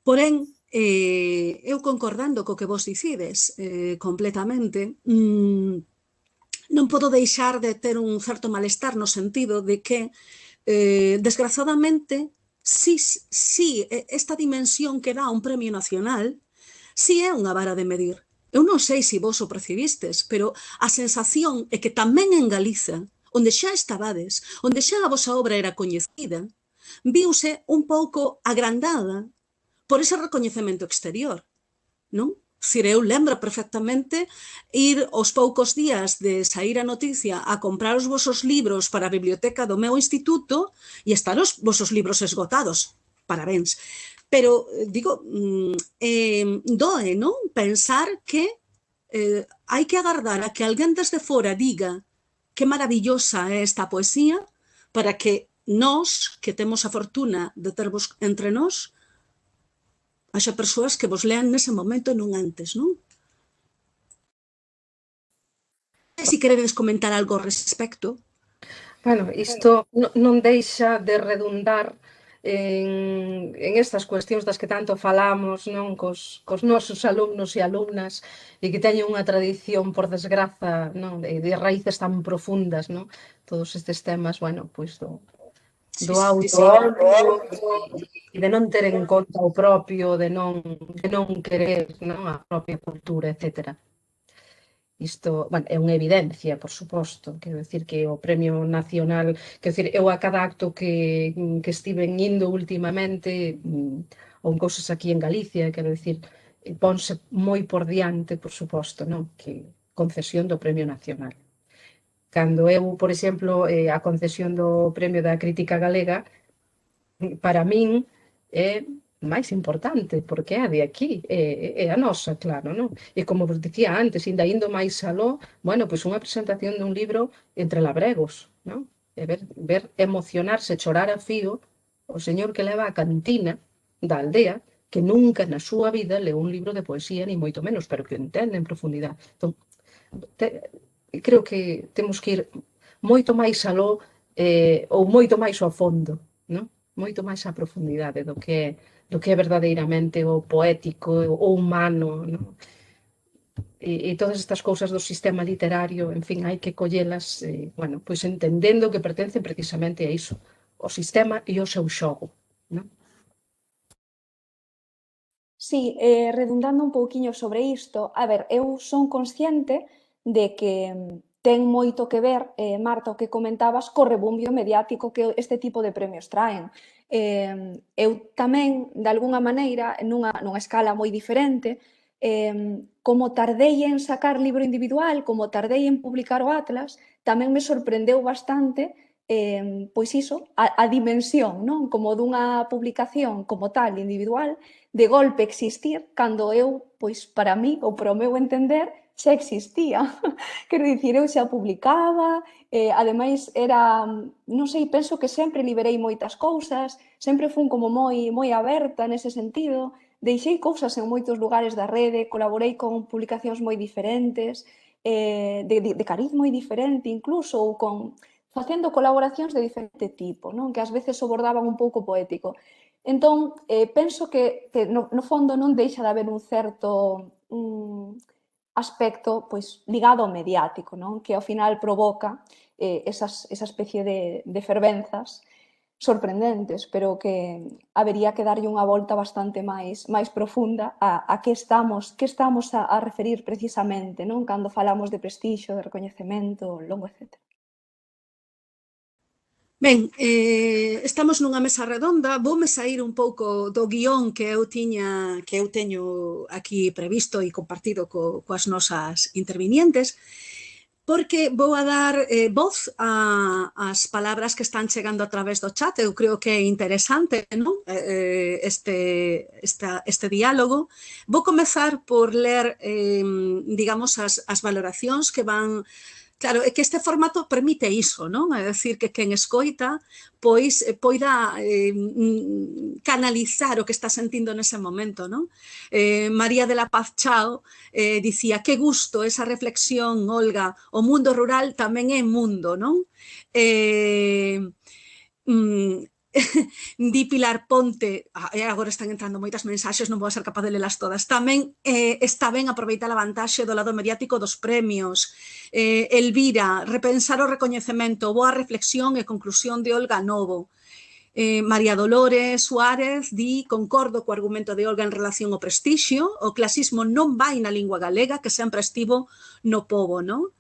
Porén, eu concordando co que vos dicides completamente, non podo deixar de ter un certo malestar no sentido de que, desgrazadamente, si esta dimensión que dá un premio nacional, si é unha vara de medir. Eu non sei se vos o percibistes, pero a sensación é que tamén en Galiza, onde xa estabades, onde xa a vosa obra era coñecida, viuse un pouco agrandada por ese recoñecemento exterior, non? Dicir, eu lembro perfectamente ir aos poucos días de sair a noticia a comprar os vosos libros para a biblioteca do meu instituto e estar os vosos libros esgotados. Parabéns. Pero, digo, doe, non? Pensar que hai que agardar a que alguén desde fora diga que maravillosa é esta poesía para que nós, que temos a fortuna de tervos entre nós, haxa persoas que vos lean nese momento e non antes, non? Se queredes comentar algo ao respecto. Bueno, isto non deixa de redundar en estas cuestións das que tanto falamos, non, cos nosos alumnos e alumnas e que teñen unha tradición, por desgraza, non, de raíces tan profundas, non? Todos estes temas, bueno, pois do auto e de non ter en conta o propio, de non querer, non, a propia cultura, etcétera. Isto, bueno, é unha evidencia, por suposto, quero dicir que o Premio Nacional, quero dicir, eu a cada acto que estiven indo últimamente, ou en cousas aquí en Galicia, quero dicir, ponse moi por diante, por suposto, non? Que concesión do Premio Nacional. Cando eu, por exemplo, a concesión do Premio da Crítica Galega, para min é máis importante, porque é a de aquí, é a nosa, claro, non? E como vos dicía antes, ainda indo máis aló, bueno, pois unha presentación dun libro entre labregos, non? E ver emocionarse, chorar a fío o señor que leva a cantina da aldea, que nunca na súa vida leu un libro de poesía, ni moito menos, pero que o entende en profundidade. Entón, creo que temos que ir moito máis aló ou moito máis ao fondo, non? Moito máis á profundidade do que é verdadeiramente o poético, o humano, non? E todas estas cousas do sistema literario, en fin, hai que collelas, bueno, pois entendendo que pertencen precisamente a iso, o sistema e o seu xogo, non? Sí, redundando un pouquiño sobre isto, a ver, eu son consciente de que ten moito que ver, Marta, o que comentabas, co rebumbio mediático que este tipo de premios traen. Eu tamén, de algunha maneira, nunha escala moi diferente, como tardei en sacar libro individual, como tardei en publicar o Atlas, tamén me sorprendeu bastante pois iso, a dimensión, non? Como dunha publicación como tal, individual, de golpe existir, cando eu, pois para mí, ou para o meu entender, xa existía. Quero dicir, eu xa publicaba, ademais era, non sei, penso que sempre liberei moitas cousas, sempre fun como moi aberta nese sentido, deixei cousas en moitos lugares da rede, colaborei con publicacións moi diferentes, de cariz moi diferente incluso, ou facendo colaboracións de diferente tipo, non? Que ás veces abordaban un pouco poético. Entón, penso que no fondo non deixa de haber un certo aspecto pois, ligado ao mediático, non? Que ao final provoca esa especie de fervenzas sorprendentes, pero que habería que darlle unha volta bastante máis profunda a que estamos a referir precisamente, non? Cando falamos de prestixio, de recoñecemento, longo, etc. Ben, estamos nunha mesa redonda, voume sair un pouco do guión que eu teño aquí previsto e compartido coas nosas intervinientes, porque vou a dar voz ás palabras que están chegando a través do chat. Eu creo que é interesante, non? Este diálogo. Vou comezar por ler, digamos, as valoracións que van. Claro, é que este formato permite iso, non? É dicir, que quen escoita pois poida canalizar o que está sentindo nese momento, non? María de la Paz Chao dicía, que gusto esa reflexión, Olga, o mundo rural tamén é mundo, non? Di Pilar Ponte, agora están entrando moitas mensaxes, non vou a ser capaz de lelas todas, tamén está ben aproveitar a vantaxe do lado mediático dos premios. Elvira, repensar o recoñecemento, boa reflexión e conclusión de Olga Novo. María Dolores Suárez di, concordo co argumento de Olga en relación ao prestixio, o clasismo non vai na lingua galega, que sempre estivo no pobo, non?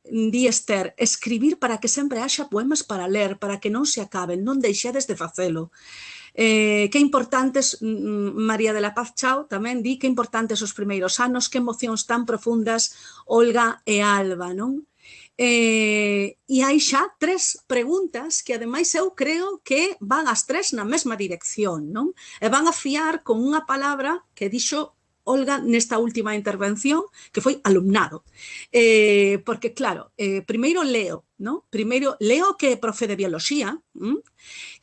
Di Esther, escribir para que sempre haxa poemas para ler, para que non se acaben, non deixedes de facelo. Que importantes, María de la Paz Chao tamén di, que importantes os primeiros anos, que emocións tan profundas, Olga e Alba, non? E hai xa 3 preguntas que ademais eu creo que van as 3 na mesma dirección, non? E van a fiar con unha palabra que dixo Olga nesta última intervención, que foi alumnado. Porque, claro, primeiro leo, ¿no? Primeiro leo que é profe de bioloxía,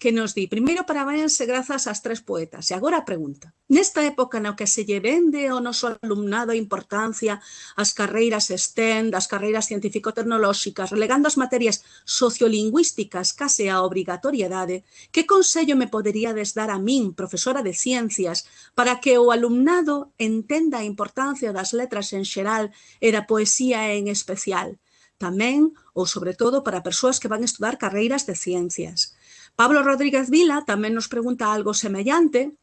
que nos di, primeiro parabéns e grazas ás 3 poetas. E agora a pregunta, nesta época na que se lle vende ao noso alumnado a importancia ás carreiras STEM, das carreiras científico-tecnolóxicas, relegando as materias sociolingüísticas case a obrigatoriedade, que consello me poderíades dar a min, profesora de ciencias, para que o alumnado entenda a importancia das letras en xeral e da poesía en especial? Tamén, ou sobre todo, para persoas que van estudar carreiras de ciencias. Pablo Rodríguez Vila tamén nos pregunta algo semellante,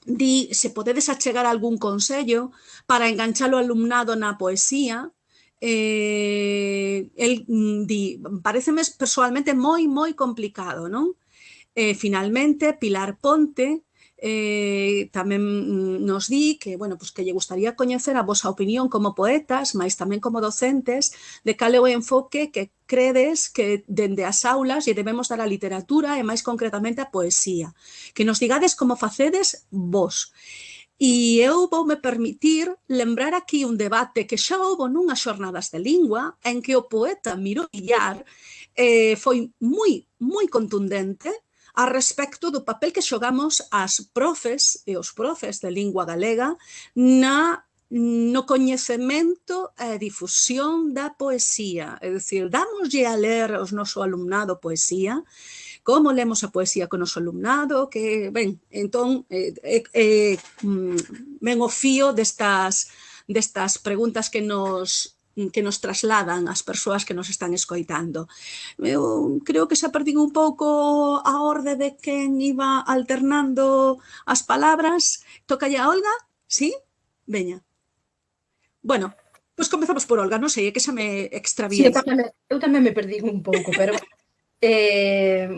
di se podedes achegar algún consello para enganchar o alumnado na poesía. El di, pareceme persoalmente moi complicado, non? Finalmente, Pilar Ponte tamén nos di que, bueno, pues que lle gustaría coñecer a vosa opinión como poetas, mas tamén como docentes, de cal é o enfoque que credes que dende as aulas lle debemos dar a literatura e máis concretamente a poesía. Que nos digades como facedes vos. E eu voume permitir lembrar aquí un debate que xa houbo nunhas xornadas de lingua en que o poeta Miró Villar foi moi contundente a respecto do papel que xogamos as profes e os profes de lingua galega no coñecemento e difusión da poesía. É dicir, dámoslle a ler aos noso alumnado poesía, como lemos a poesía con o noso alumnado, que, ben, entón, ven o fío destas preguntas que nos trasladan as persoas que nos están escoitando. Eu creo que xa perdín un pouco a orde de quen iba alternando as palabras. Tocalle a Olga? Sí? Veña. Bueno, pois comezamos por Olga, non sei, é que xa me Sí, extraviei. eu tamén me perdín un pouco, pero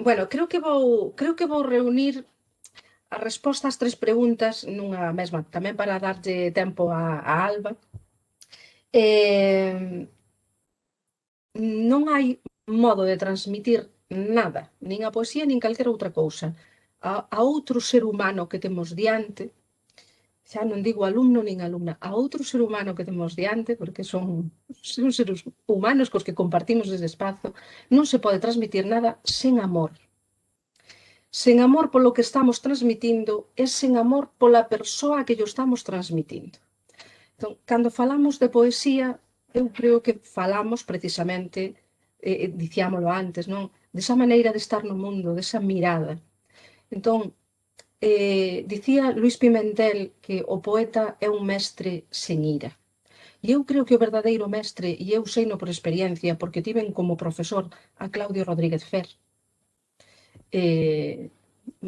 bueno, creo que vou reunir a resposta ás tres preguntas nunha mesma, tamén para darlle tempo a Alba. Non hai modo de transmitir nada, nin a poesía, nin calquera outra cousa, a outro ser humano que temos diante, xa non digo alumno nin alumna, a outro ser humano que temos diante, porque son seres humanos cos que compartimos ese espazo, non se pode transmitir nada sen amor. Sen amor polo que estamos transmitindo e sen amor pola persoa que llo estamos transmitindo. Entón, cando falamos de poesía, eu creo que falamos precisamente, dicíamolo antes, non? Desa maneira de estar no mundo, desa mirada. Entón, dicía Luis Pimentel que o poeta é un mestre sen ira. E eu creo que o verdadeiro mestre, e eu sei no por experiencia, porque tiven como profesor a Claudio Rodríguez Fer,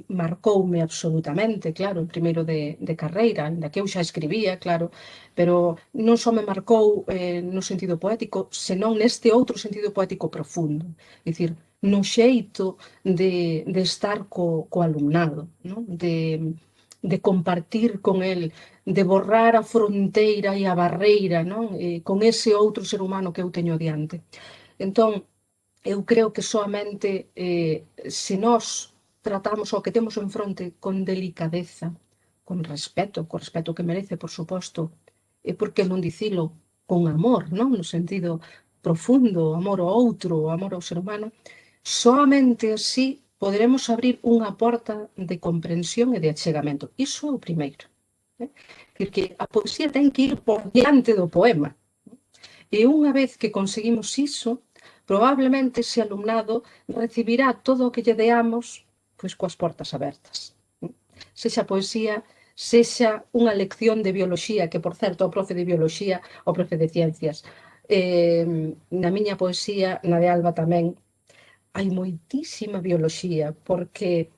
marcoume absolutamente, claro, en primeiro de carreira, ainda que eu xa escribía, claro, pero non só me marcou no sentido poético, senón neste outro sentido poético profundo, é dicir, no xeito de estar co alumnado, non? De compartir con el, de borrar a fronteira e a barreira, non? Con ese outro ser humano que eu teño diante. Entón, eu creo que soamente se nós tratamos o que temos en fronte con delicadeza, con respeto que merece, por suposto, e por que non dicilo con amor, non? No sentido profundo, amor ao outro, amor ao ser humano, soamente así poderemos abrir unha porta de comprensión e de achegamento. Iso é o primeiro. Porque a poesía ten que ir por diante do poema. E unha vez que conseguimos iso, probablemente ese alumnado recibirá todo o que lle deamos pois coas portas abertas. Sexa poesía, sexa unha lección de bioloxía, que, por certo, o profe de bioloxía, o profe de ciencias, na miña poesía, na de Alba tamén, hai moitísima bioloxía, porque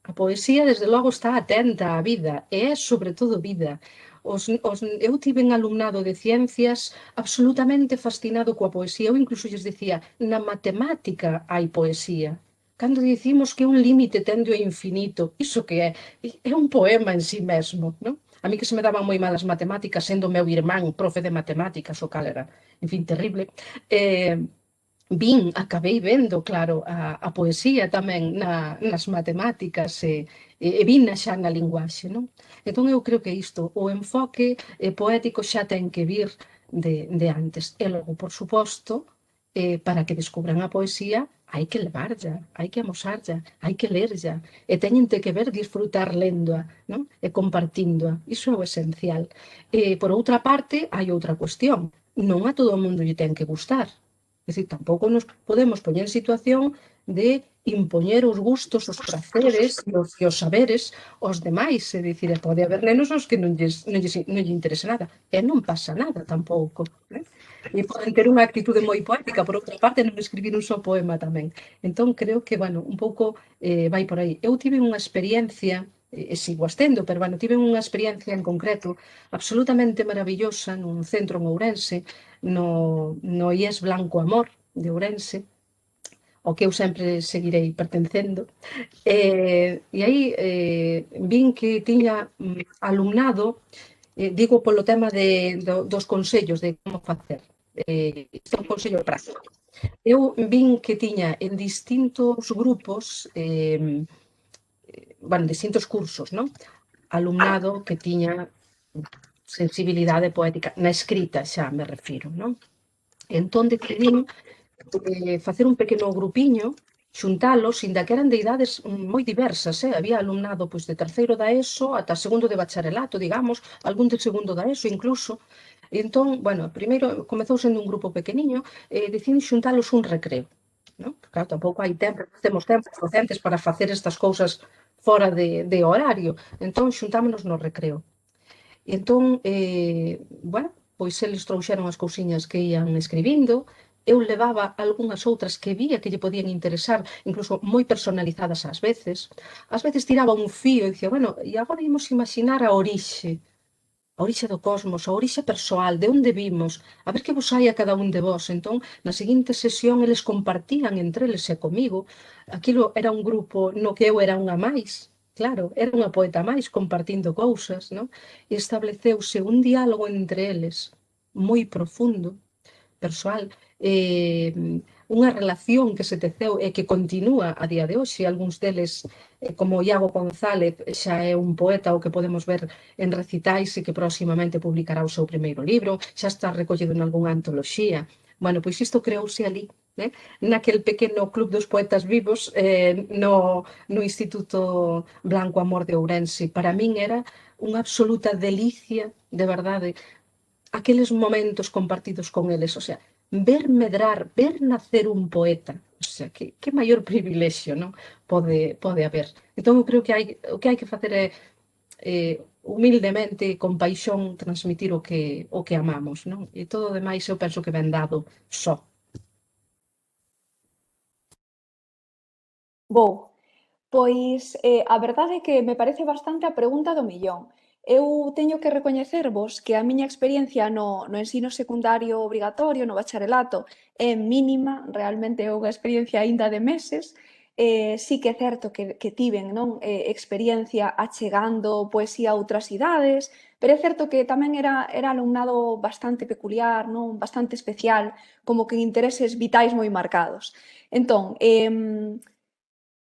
a poesía, desde logo, está atenta á vida, e é, sobre todo, vida. Eu tive un alumnado de ciencias absolutamente fascinado coa poesía. Eu incluso lles dicía, na matemática hai poesía. Cando dicimos que un límite tende ao infinito, iso que é un poema en sí mesmo, non? A mí que se me daban moi mal as matemáticas, sendo meu irmán profe de matemáticas, o cal era, en fin, terrible, acabei vendo, claro, a poesía tamén nas matemáticas e vina xa na linguaxe, non? Entón eu creo que isto, o enfoque poético xa ten que vir de antes. E logo, por suposto, para que descubran a poesía, hai que levarlla, hai que amosarlla, hai que lerlla, e teñente que ver disfrutar léndoa, non? E compartíndoa. Iso é o esencial. Por outra parte, hai outra cuestión. Non a todo o mundo lle ten que gustar. É dicir, tampouco nos podemos poñer en situación de impoñer os gustos, os praceres e os saberes aos demais. É dicir, pode haber nenos aos que non lle interesa nada. E non pasa nada tampouco. E poden ter unha actitude moi poética, por outra parte, non escribir un só poema tamén. Entón, creo que, bueno, un pouco vai por aí. Eu tive unha experiencia sigo astendo, pero, bueno, tive unha experiencia en concreto absolutamente maravillosa nun centro en Ourense, no IES Blanco Amor de Ourense, ao que eu sempre seguirei pertencendo. E aí vin que tiña alumnado, digo polo tema dos consellos de como facer. Isto é un consello práctico. Eu vin que tiña en distintos grupos, bueno, distintos cursos, non? Alumnado que tiña sensibilidade poética, na escrita xa me refiro, non? Entón decidín facer un pequeno grupiño, xuntalos, inda que eran de idades moi diversas, había alumnado pois, de terceiro da ESO ata segundo de bacharelato, digamos, algún de segundo da ESO incluso. E entón, bueno, primeiro comezou sendo un grupo pequeniño, decidín xuntalos un recreo. Non? Claro, tampouco hai tempo, temos tempos docentes para facer estas cousas fora de horario. Entón, xuntámonos no recreo. E entón, bueno, pois eles trouxeron as cousiñas que ían escribindo, eu levaba algunhas outras que vía que lle podían interesar, incluso moi personalizadas ás veces tiraba un fío e dicía, bueno, e agora imos imaginar a orixe do cosmos, a orixe persoal, de onde vimos, a ver que vos hai a cada un de vós. Entón, na seguinte sesión, eles compartían entre eles e comigo. Aquilo era un grupo no que eu era unha máis, claro, era unha poeta máis compartindo cousas, non? E estableceuse un diálogo entre eles moi profundo, persoal, unha relación que se teceu e que continúa a día de hoxe. Algúns deles, como Iago González, xa é un poeta o que podemos ver en recitais e que próximamente publicará o seu primeiro libro, xa está recollido en algunha antoloxía. Bueno, pois isto creouse ali, naquel pequeno club dos poetas vivos, no Instituto Blanco Amor de Ourense. Para min era unha absoluta delicia, de verdade, aqueles momentos compartidos con eles, o sea, ver medrar, ver nacer un poeta, o sea, que maior privilexio, non? Pode haber. Entón, eu creo que o que hai que facer é humildemente, con paixón, transmitir o que amamos, non? E todo o demais eu penso que ven dado só. Pois a verdade é que me parece bastante a pregunta do millón. Eu teño que recoñecervos que a miña experiencia no ensino secundario obrigatorio, no bacharelato, é mínima, realmente é unha experiencia aínda de meses. Sí que é certo que tiven, non, experiencia achegando poesía a outras idades, pero é certo que tamén era alumnado bastante peculiar, non, bastante especial, como que intereses vitais moi marcados. Entón,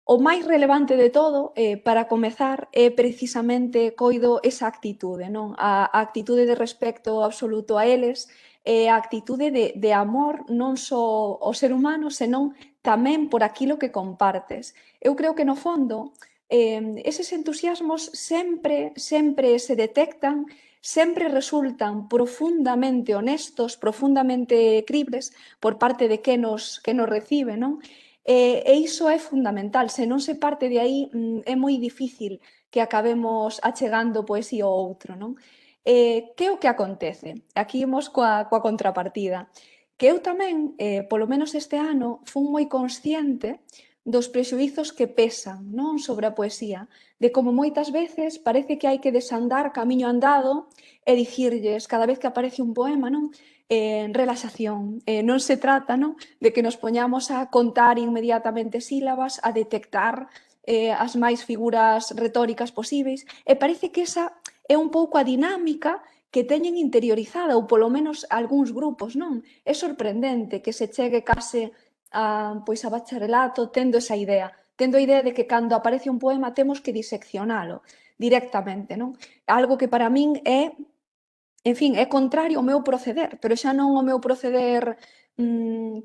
o máis relevante de todo, para comezar, é precisamente coido esa actitude, non? A actitude de respecto absoluto a eles, e a actitude de amor non só ao ser humano, senón tamén por aquilo que compartes. Eu creo que, no fondo, eses entusiasmos sempre se detectan, sempre resultan profundamente honestos, profundamente cribles por parte de que nos recibe, non? E iso é fundamental, se non se parte de aí é moi difícil que acabemos achegando poesía ao outro, non? Que é o que acontece? Aquí imos coa contrapartida. Que eu tamén, polo menos este ano, fun moi consciente dos prexuizos que pesan, non, sobre a poesía, de como moitas veces parece que hai que desandar camiño andado e dicirlles cada vez que aparece un poema, non? Relaxación. Non se trata, non, de que nos poñamos a contar inmediatamente sílabas, a detectar as máis figuras retóricas posíveis, e parece que esa é un pouco a dinámica que teñen interiorizada, ou polo menos algúns grupos, non? É sorprendente que se chegue case pois a bacharelato tendo esa idea, tendo a idea de que cando aparece un poema temos que diseccionalo directamente, non? Algo que para min é, en fin, é contrario ao meu proceder, pero xa non o meu proceder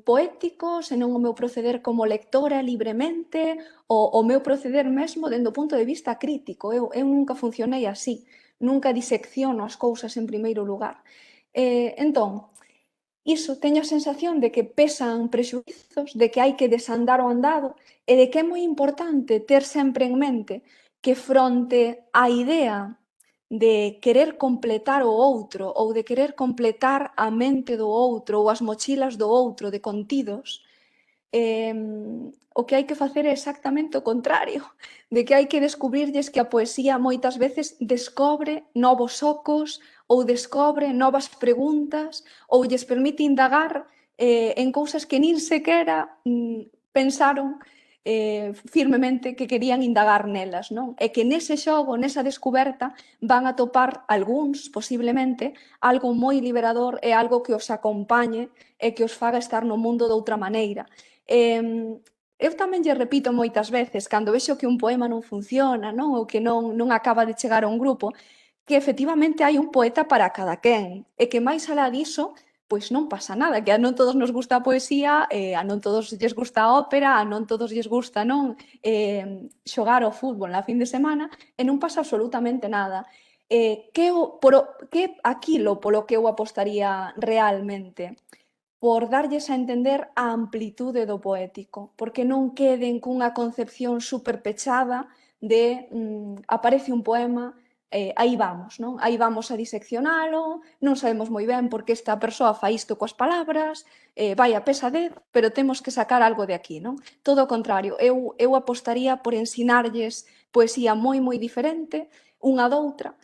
poético, senón o meu proceder como lectora libremente, o meu proceder mesmo dende o punto de vista crítico. Eu nunca funcionei así, nunca disecciono as cousas en primeiro lugar. Entón, iso, teño a sensación de que pesan prexuizos, de que hai que desandar o andado e de que é moi importante ter sempre en mente que fronte á idea de querer completar o outro ou de querer completar a mente do outro ou as mochilas do outro de contidos, o que hai que facer é exactamente o contrario, de que hai que descubrirlles que a poesía moitas veces descobre novos ocos ou descobre novas preguntas ou lles permite indagar en cousas que nin sequera pensaron firmemente que querían indagar nelas, non? E que nese xogo, nesa descoberta, van a topar algúns, posiblemente, algo moi liberador e algo que os acompañe e que os faga estar no mundo doutra maneira. Eu tamén lle repito moitas veces, cando vexo que un poema non funciona, non? Ou que non acaba de chegar a un grupo, que efectivamente hai un poeta para cada quen, e que máis alá diso, pois non pasa nada, que a non todos nos gusta a poesía, a non todos lles gusta a ópera, a non todos lles gusta non xogar ao fútbol na fin de semana, e non pasa absolutamente nada. Que aquilo polo que eu apostaría realmente? Por darlles a entender a amplitude do poético, porque non queden cunha concepción superpechada de aparece un poema, aí vamos, non? Aí vamos a diseccionalo, non sabemos moi ben por que esta persoa fai isto coas palabras, vai a pesadez, pero temos que sacar algo de aquí, non? Todo o contrario, eu apostaría por ensinarlles poesía moi diferente unha doutra,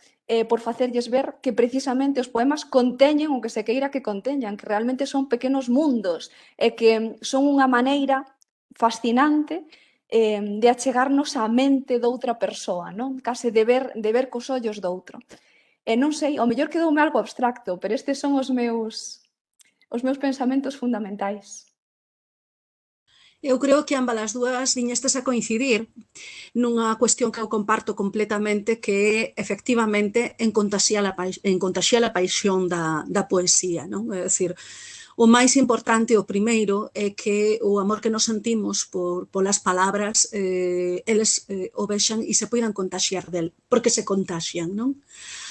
por facerlles ver que precisamente os poemas conteñen o que se queira que conteñan, que realmente son pequenos mundos e que son unha maneira fascinante de achegarnos á mente doutra persoa, non? Case de ver cos ollos doutro. E non sei, ao mellor quedoume algo abstracto, pero estes son os meus pensamentos fundamentais. Eu creo que ambas as dúas viñestes a coincidir nunha cuestión que eu comparto completamente, que é efectivamente en contaxiar a paixón da poesía, non? É dicir, o máis importante, o primeiro, é que o amor que nos sentimos polas palabras, eles o vexan e se poidan contaxiar del, porque se contaxian, non?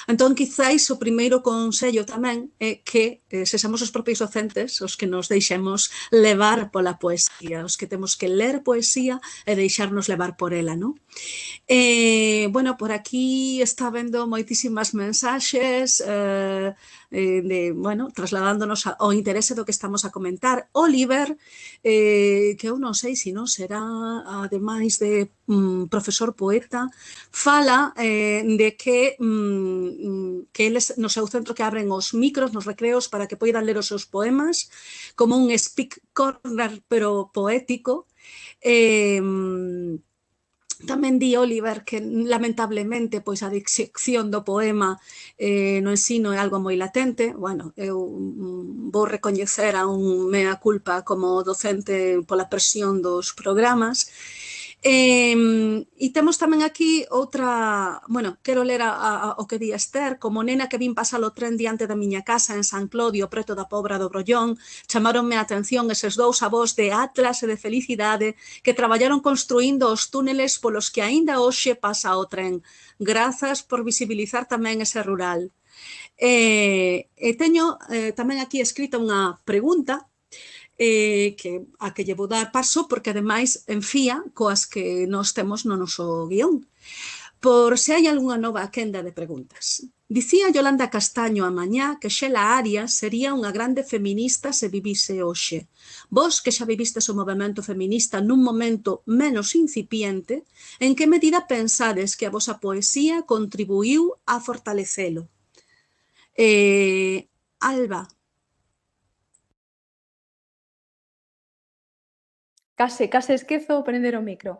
Entón, quizáis, o primeiro consello tamén é que sexamos os propios docentes os que nos deixemos levar pola poesía, os que temos que ler poesía e deixarnos levar por ela, non? Bueno, por aquí está vendo moitísimas mensaxes trasladándonos ao interese do que estamos a comentar. Oliver, que eu non sei se non será, ademais de profesor poeta, fala de que eles no seu centro que abren os micros nos recreos para que poidan ler os seus poemas, como un speak corner pero poético. Tamén di Oliver que lamentablemente pois a disección do poema no ensino é algo moi latente. Bueno, eu vou recoñecer a un mea culpa como docente pola presión dos programas. E temos tamén aquí outra, bueno, quero ler o que di Esther. Como nena que vin pasar o tren diante da miña casa en San Clodio, preto da Pobra do Brollón, chamaronme a atención eses dous avós de Atlas e de Felicidade que traballaron construindo os túneles polos que aínda hoxe pasa o tren. Grazas por visibilizar tamén ese rural. E teño tamén aquí escrita unha pregunta a que lle vou dar paso, porque ademais enfía coas que nós temos no noso guión. Por se hai algunha nova quenda de preguntas. Dicía Yolanda Castaño a mañá que Xela Arias sería unha grande feminista se vivise hoxe. Vos, que xa vivistes o movemento feminista nun momento menos incipiente, en que medida pensades que a vosa poesía contribuiu a fortalecelo? Alba. Case esquezo prender o micro.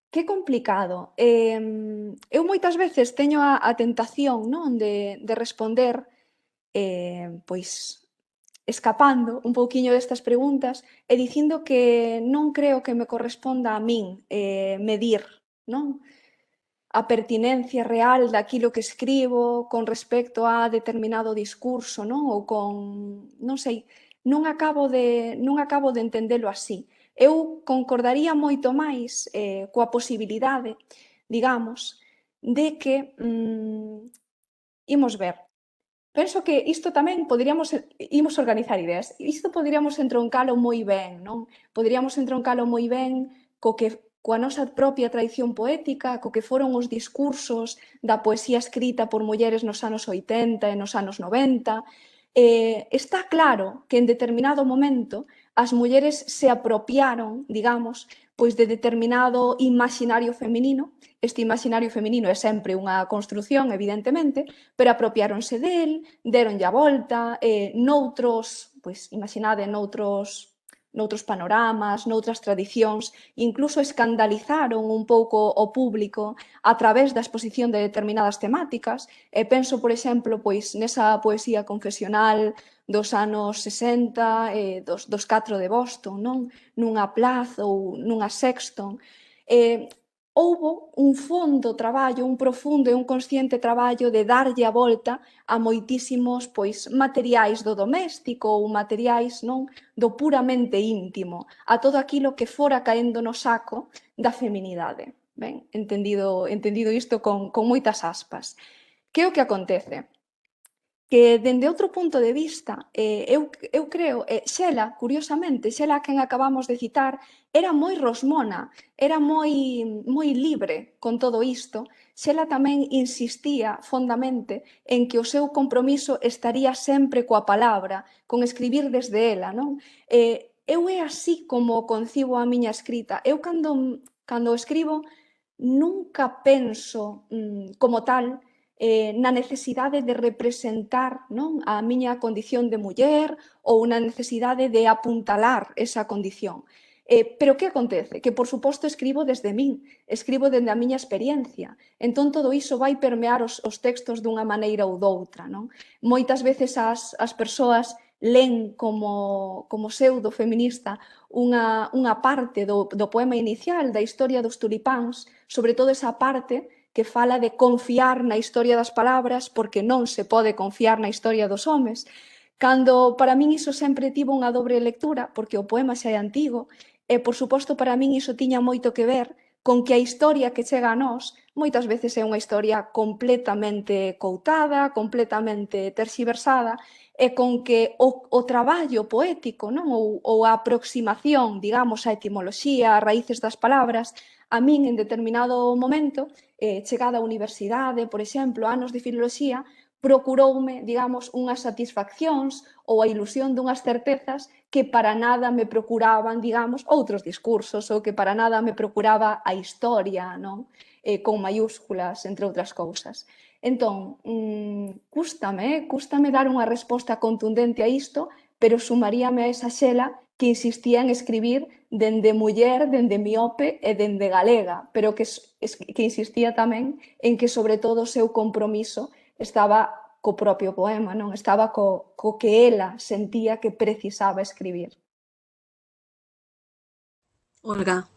Que complicado. Eu moitas veces teño a tentación, non, de responder pois escapando un pouquiño destas preguntas e dicindo que non creo que me corresponda a min medir, non, a pertinencia real daquilo que escribo con respecto a determinado discurso, non, ou con, non sei, non acabo de entendelo así. Eu concordaría moito máis coa posibilidade, digamos, de que imos ver. Penso que isto tamén imos organizar ideas. Isto poderíamos entroncalo moi ben, non? Poderíamos entroncalo moi ben coa nosa propia tradición poética, co que foron os discursos da poesía escrita por mulleres nos anos 80 e nos anos 90, Está claro que en determinado momento as mulleres se apropiaron, digamos, pois de determinado imaginario feminino. Este imaginario feminino é sempre unha construción, evidentemente, pero apropiáronse del, deronlle a volta, noutros, pois imaginade, noutros panoramas, noutras tradicións, incluso escandalizaron un pouco o público a través da exposición de determinadas temáticas. Penso, por exemplo, pois nesa poesía confesional dos anos 60, dos 4 de Boston, non? Nunha plaza ou nunha sexton. Houbo un fondo traballo, un profundo e un consciente traballo de darlle a volta a moitísimos pois materiais do doméstico ou materiais non do puramente íntimo, a todo aquilo que fora caendo no saco da feminidade. Ben, entendido isto con moitas aspas. Que é o que acontece? Que dende outro punto de vista, eu creo, Xela, curiosamente, Xela a quen acabamos de citar, era moi rosmona, era moi libre con todo isto. Xela tamén insistía fondamente en que o seu compromiso estaría sempre coa palabra, con escribir desde ela, non? Eu é así como concibo a miña escrita. Eu cando escribo nunca penso como tal na necesidade de representar non, a miña condición de muller ou na necesidade de apuntalar esa condición. Pero que acontece? Que, por suposto, escribo desde min, escribo desde a miña experiencia. Entón, todo iso vai permear os textos dunha maneira ou doutra. Non? Moitas veces as persoas len como pseudo-feminista unha parte do poema inicial da historia dos tulipáns, sobre todo esa parte que fala de confiar na historia das palabras porque non se pode confiar na historia dos homes, cando para min iso sempre tivo unha dobre lectura, porque o poema xa é antigo, e, por suposto, para min iso tiña moito que ver con que a historia que chega a nós moitas veces é unha historia completamente coutada, completamente terxiversada, e con que o traballo poético non? Ou a aproximación, digamos, á etimoloxía, a raíces das palabras, a min en determinado momento chegada á universidade, por exemplo, anos de filoloxía, procuroume, digamos, unhas satisfaccións ou a ilusión dunhas certezas que para nada me procuraban, digamos, outros discursos ou que para nada me procuraba a historia, non? Con maiúsculas, entre outras cousas. Entón, cústame dar unha resposta contundente a isto, pero sumaríame a esa Xela que insistía en escribir dende muller, dende miope e dende galega, pero que insistía tamén en que, sobre todo, o seu compromiso estaba co propio poema, non? Estaba co que ela sentía que precisaba escribir. Olga.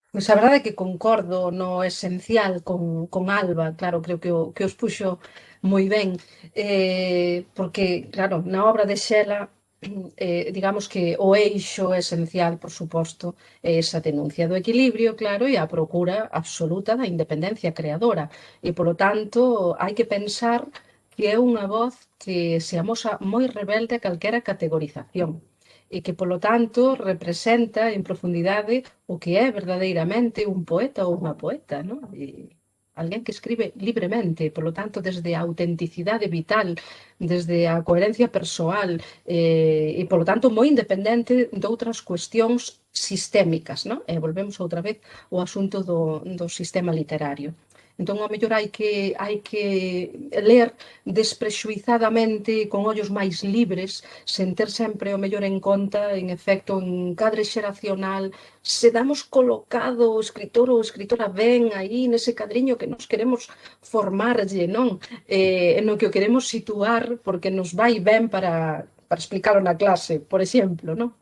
Pois a verdade é que concordo no esencial con Alba, claro, creo que os puxo moi ben, porque, claro, na obra de Xela, digamos que o eixo esencial, por suposto, é esa denuncia do equilibrio, claro, e a procura absoluta da independencia creadora. E, polo tanto, hai que pensar que é unha voz que se amosa moi rebelde a calquera categorización e que, polo tanto, representa en profundidade o que é verdadeiramente un poeta ou unha poeta, non? E alguén que escribe libremente, polo tanto, desde a autenticidade vital, desde a coherencia persoal, e, polo tanto, moi independente de outras cuestións sistémicas, non? E volvemos outra vez ao asunto do sistema literario. Entón, ao mellor hai que ler desprexuizadamente, con ollos máis libres, sen ter sempre o mellor en conta, en efecto, en cadre xeracional, se damos colocado o escritor ou escritora ben aí, nese cadriño que nos queremos formarlle, non? No que o queremos situar porque nos vai ben para explicarlo na clase, por exemplo, non?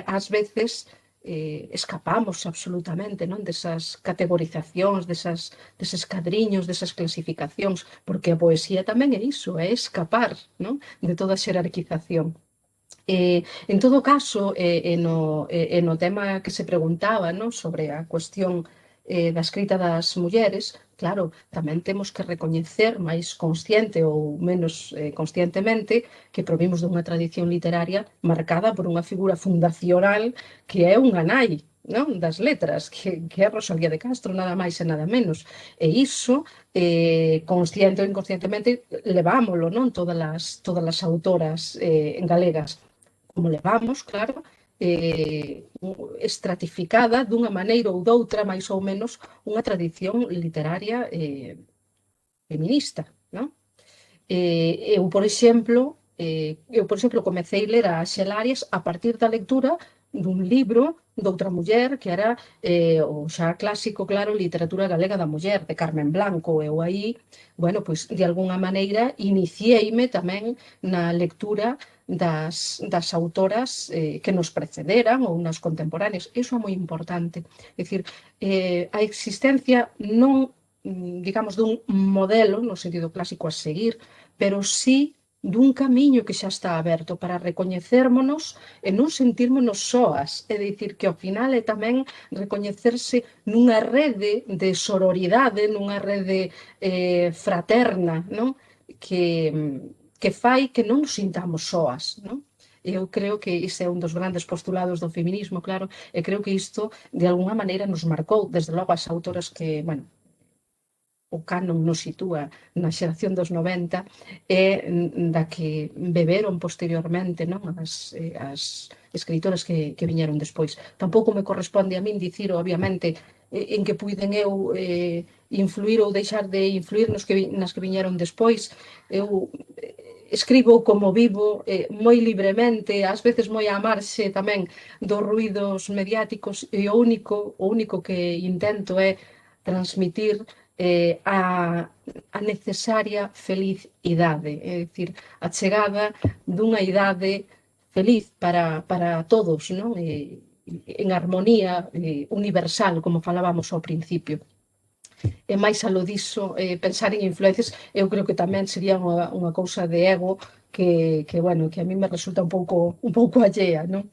Ás veces escapamos absolutamente, non, desas categorizacións, deses cadriños, desas clasificacións, porque a poesía tamén é iso, é escapar, non, de toda a xerarquización. En todo caso, no tema que se preguntaba, non, sobre a cuestión da escrita das mulleres, claro, tamén temos que recoñecer máis consciente ou menos conscientemente que provimos dunha tradición literaria marcada por unha figura fundacional que é unha nai, non? Das letras, que é Rosalía de Castro, nada máis e nada menos. E iso, consciente ou inconscientemente, levámolo, non? Todas as autoras galegas, como levamos, claro, estratificada dunha maneira ou doutra, máis ou menos, unha tradición literaria feminista, non? Eu, por exemplo, comecei a ler a Xela Arias a partir da lectura dun libro doutra muller que era o xa clásico, claro, Literatura Galega da Muller, de Carmen Blanco. Eu aí, bueno, pois de algunha maneira iniciei-me tamén na lectura das autoras que nos precederan ou nas contemporáneas. Iso é moi importante. É dicir, a existencia non digamos, dun modelo, no sentido clásico, a seguir, pero sí dun camiño que xa está aberto para recoñecérmonos e non sentirmonos soas. É dicir, que ao final é tamén recoñecerse nunha rede de sororidade, nunha rede fraterna, non? Que fai que non nos sintamos soas, non? Eu creo que ese é un dos grandes postulados do feminismo, claro, e creo que isto, de alguna maneira, nos marcou, desde logo as autoras que, bueno, o canon nos sitúa na xeración dos 90 e da que beberon posteriormente, non? As escritoras que viñeron despois. Tampouco me corresponde a min dicir, obviamente, en que puiden eu influir ou deixar de influir nas que viñeron despois. Eu escribo como vivo, moi libremente, ás veces moi á marxe tamén dos ruídos mediáticos, e o único que intento é transmitir a necesaria felicidade, é dicir, a chegada dunha idade feliz para todos, non? En armonía universal, como falábamos ao principio. E máis aló diso, pensar en influencias, eu creo que tamén sería unha cousa de ego bueno, que a mí me resulta un pouco allea, non?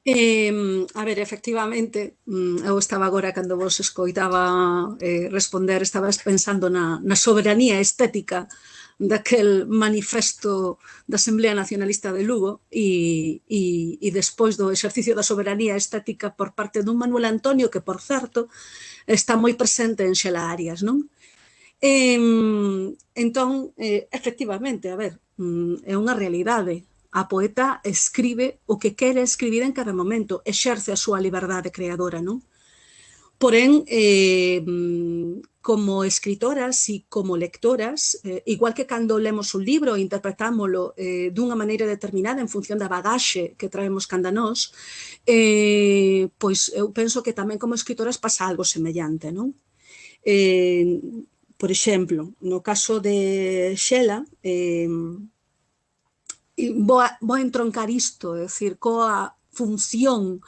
A ver, efectivamente, eu estaba agora, cando vos escoitaba responder, estaba pensando na soberanía estética daquel manifesto da Asamblea Nacionalista de Lugo e despois do exercicio da soberanía estética por parte dun Manuel Antonio que, por certo, está moi presente en Xela Arias, non? Entón, efectivamente, a ver, é unha realidade. A poeta escribe o que quere escribir en cada momento, exerce a súa liberdade creadora, non? Porén, como escritoras e como lectoras, igual que cando lemos un libro e interpretámoslo dunha maneira determinada en función da bagaxe que traemos canda nós, pois eu penso que tamén como escritoras pasa algo semellante, non? Por exemplo, no caso de Xela, vou entroncar isto, é dicir, coa función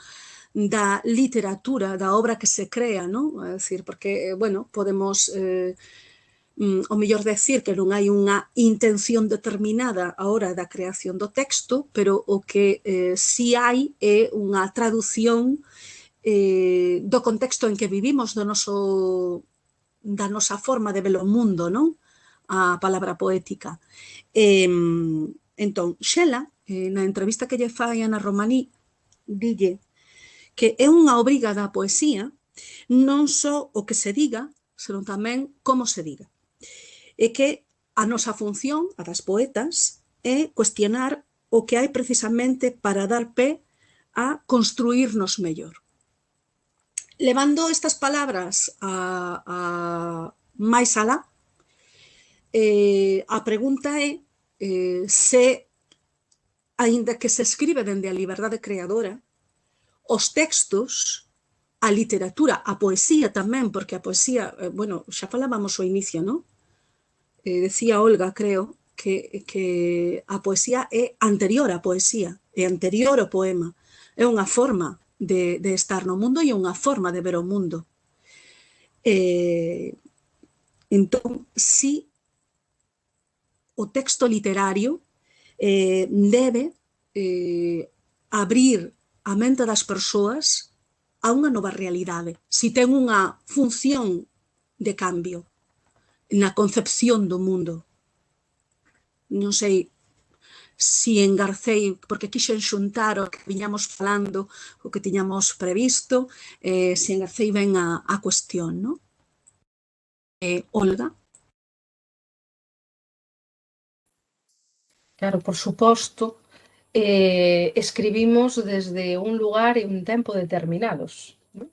da literatura, da obra que se crea, non? É dicir, porque, bueno, podemos o mellor decir que non hai unha intención determinada a hora da creación do texto, pero o que si hai é unha traducción do contexto en que vivimos, da nosa forma de ver o mundo, non? A palabra poética. Entón, Xela, na entrevista que lle fai a Ana Romaní, dille que é unha obriga da poesía non só o que se diga, senón tamén como se diga. E que a nosa función, a das poetas, é cuestionar o que hai precisamente para dar pé a construirnos mellor. Levando estas palabras a máis alá, a pregunta é se, aínda que se escribe dende a liberdade creadora, os textos, a literatura, a poesía tamén, porque a poesía, bueno, xa falábamos ao inicio, non? Decía Olga, creo, que a poesía é anterior á poesía, é anterior ao poema, é unha forma de estar no mundo e unha forma de ver o mundo. Entón, si o texto literario debe abrir a mente das persoas a unha nova realidade, si ten unha función de cambio na concepción do mundo. Non sei si engarcei, porque quixen xuntar o que viñamos falando, o que tiñamos previsto, si engarcei ben a cuestión, non? Olga? Claro, por suposto, escribimos desde un lugar e un tempo determinados, ¿no?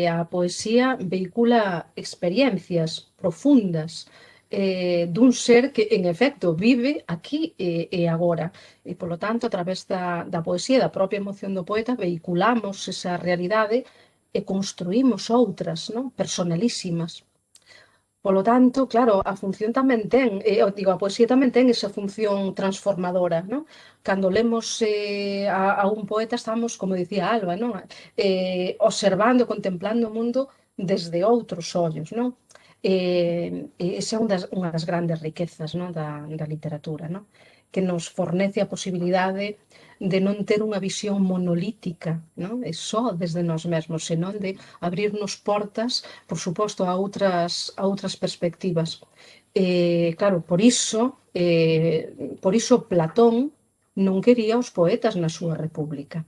A poesía vehicula experiencias profundas dun ser que, en efecto, vive aquí e agora. E, polo tanto, a través da poesía, da propia emoción do poeta, vehiculamos esa realidade e construímos outras, non? Personalísimas. Polo tanto, claro, a función tamén ten, digo, a poesía tamén ten esa función transformadora, non? Cando lemos a un poeta estamos, como dicía Alba, non? Observando, contemplando o mundo desde outros ollos, non? Esa é unha das grandes riquezas, non? Da literatura, non? Que nos fornece a posibilidade de non ter unha visión monolítica, non? É só desde nós mesmos, senón de abrirnos portas, por suposto, a outras perspectivas. Claro, por iso Platón non quería os poetas na súa república,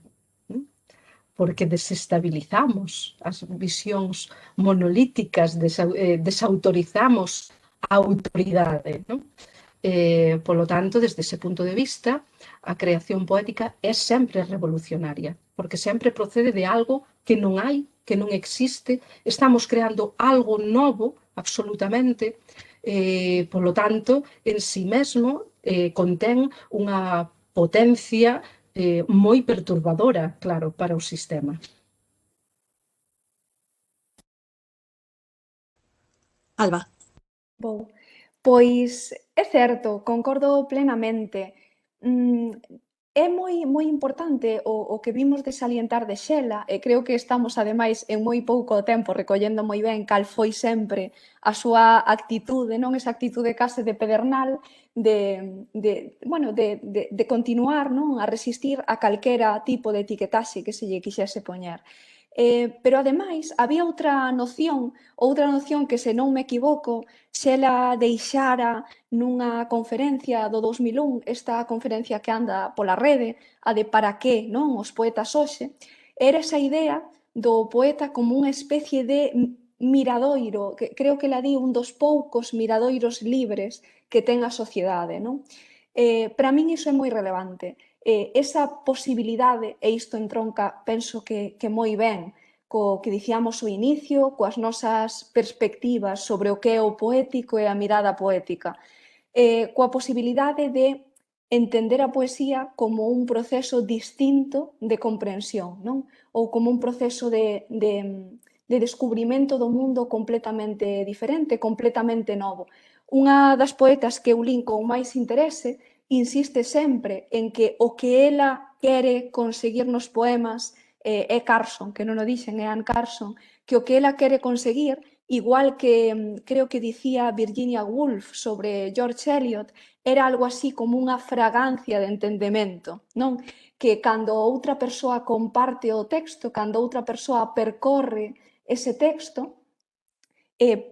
porque desestabilizamos as visións monolíticas, desautorizamos a autoridade, non? Polo tanto, desde ese punto de vista, a creación poética é sempre revolucionaria, porque sempre procede de algo que non hai, que non existe, estamos creando algo novo, absolutamente, polo tanto, en si mesmo contén unha potencia moi perturbadora, claro, para o sistema. Alba? Vou. Pois é certo, concordo plenamente. É moi importante o que vimos de salientar de Xela, e creo que estamos, ademais, en moi pouco tempo recollendo moi ben cal foi sempre a súa actitude, non esa actitude case de pedernal de continuar, non, a resistir a calquera tipo de etiquetaxe que se lle quixese poñer. Pero, ademais, había outra noción que, se non me equivoco, Xela deixara nunha conferencia do 2001, esta conferencia que anda pola rede, a de para que, non, os poetas hoxe, era esa idea do poeta como unha especie de miradoiro, que creo que la di un dos poucos miradoiros libres que ten a sociedade, non? Para min iso é moi relevante. Esa posibilidade, e isto entronca, penso que moi ben, co que dicíamos ao inicio, coas nosas perspectivas sobre o que é o poético e a mirada poética, coa posibilidade de entender a poesía como un proceso distinto de comprensión, non? Ou como un proceso de descubrimento do mundo completamente diferente, completamente novo. Unha das poetas que eu lin con máis interese insiste sempre en que o que ela quere conseguir nos poemas é Carson, que non o dixen, é Anne Carson, que o que ela quere conseguir, igual que creo que dicía Virginia Woolf sobre George Eliot, era algo así como unha fragancia de entendemento, non? Que cando outra persoa comparte o texto, cando outra persoa percorre ese texto,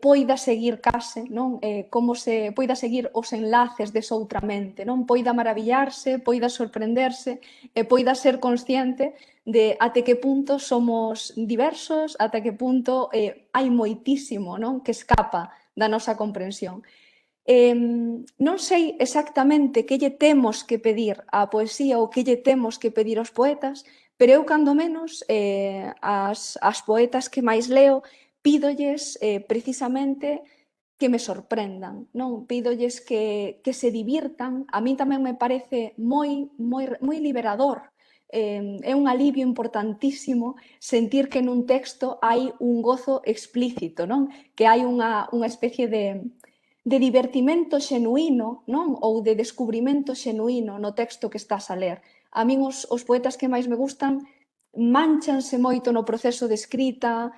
poida seguir case, non? Como se poida seguir os enlaces desa outra mente, non? Poida maravillarse, poida sorprenderse e poida ser consciente de até que punto somos diversos, até que punto hai moitísimo, non? Que escapa da nosa comprensión. Non sei exactamente que lle temos que pedir á poesía ou que lle temos que pedir aos poetas, pero eu, cando menos, as poetas que máis leo, pídolles precisamente que me sorprendan, non? Pídolles que se divirtan. A min tamén me parece moi liberador. É un alivio importantísimo sentir que nun texto hai un gozo explícito, non? Que hai unha especie de divertimento xenuíno, non? Ou de descubrimento xenuíno no texto que estás a ler. A min os poetas que máis me gustan mánchanse moito no proceso de escrita,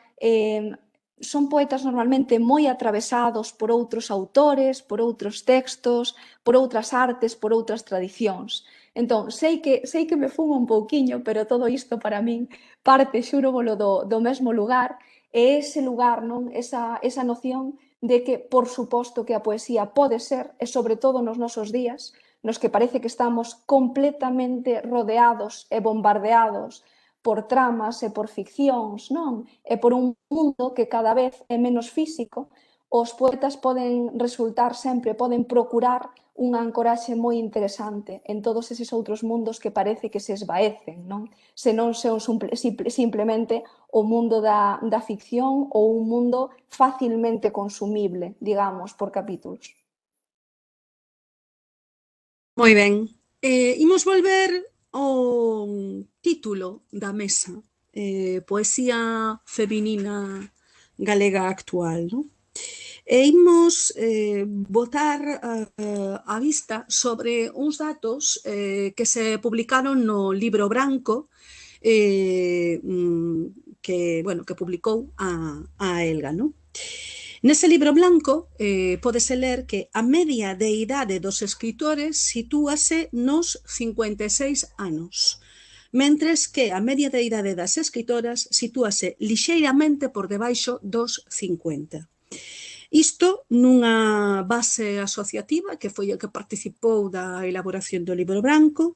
son poetas normalmente moi atravesados por outros autores, por outros textos, por outras artes, por outras tradicións. Entón, sei que me fumo un pouquiño, pero todo isto para min parte, xúrovolo, do mesmo lugar, e ese lugar, non? Esa noción de que, por suposto, que a poesía pode ser, e sobre todo nos nosos días, nos que parece que estamos completamente rodeados e bombardeados por tramas e por ficcións, non? E por un mundo que cada vez é menos físico, os poetas poden resultar sempre, poden procurar unha ancoraxe moi interesante en todos eses outros mundos que parece que se esvaecen, non? Se non son simplemente o mundo da ficción ou un mundo facilmente consumible, digamos, por capítulos. Moi ben. Imos volver ao título da mesa, Poesía feminina galega actual, non? E imos botar a vista sobre uns datos que se publicaron no libro branco que publicou a Elga, non? Nese libro blanco pódese ler que a media de idade dos escritores sitúase nos 56 anos, mentres que a media de idade das escritoras sitúase lixeiramente por debaixo dos 50. Isto nunha base asociativa que foi o que participou da elaboración do libro branco,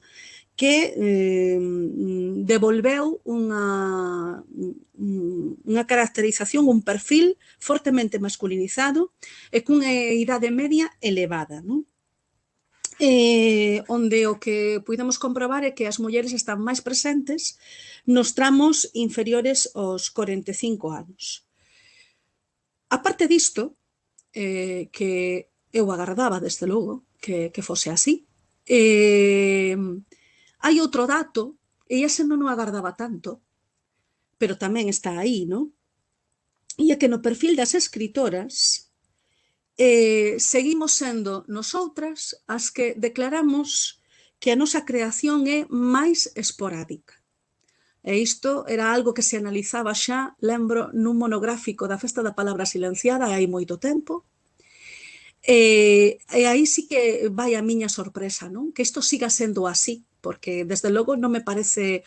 que devolveu unha caracterización, un perfil fortemente masculinizado e cunha idade media elevada, non? Onde o que puidemos comprobar é que as mulleres están máis presentes nos tramos inferiores aos 45 anos. A parte disto, que eu agardaba, desde logo, que fose así. Hai outro dato, e ese non o agardaba tanto, pero tamén está aí, non? E é que no perfil das escritoras seguimos sendo nosoutras as que declaramos que a nosa creación é máis esporádica. E isto era algo que se analizaba xa, lembro, nun monográfico da Festa da Palabra Silenciada hai moito tempo. E aí sí que vai a miña sorpresa, non? Que isto siga sendo así, porque desde logo non me parece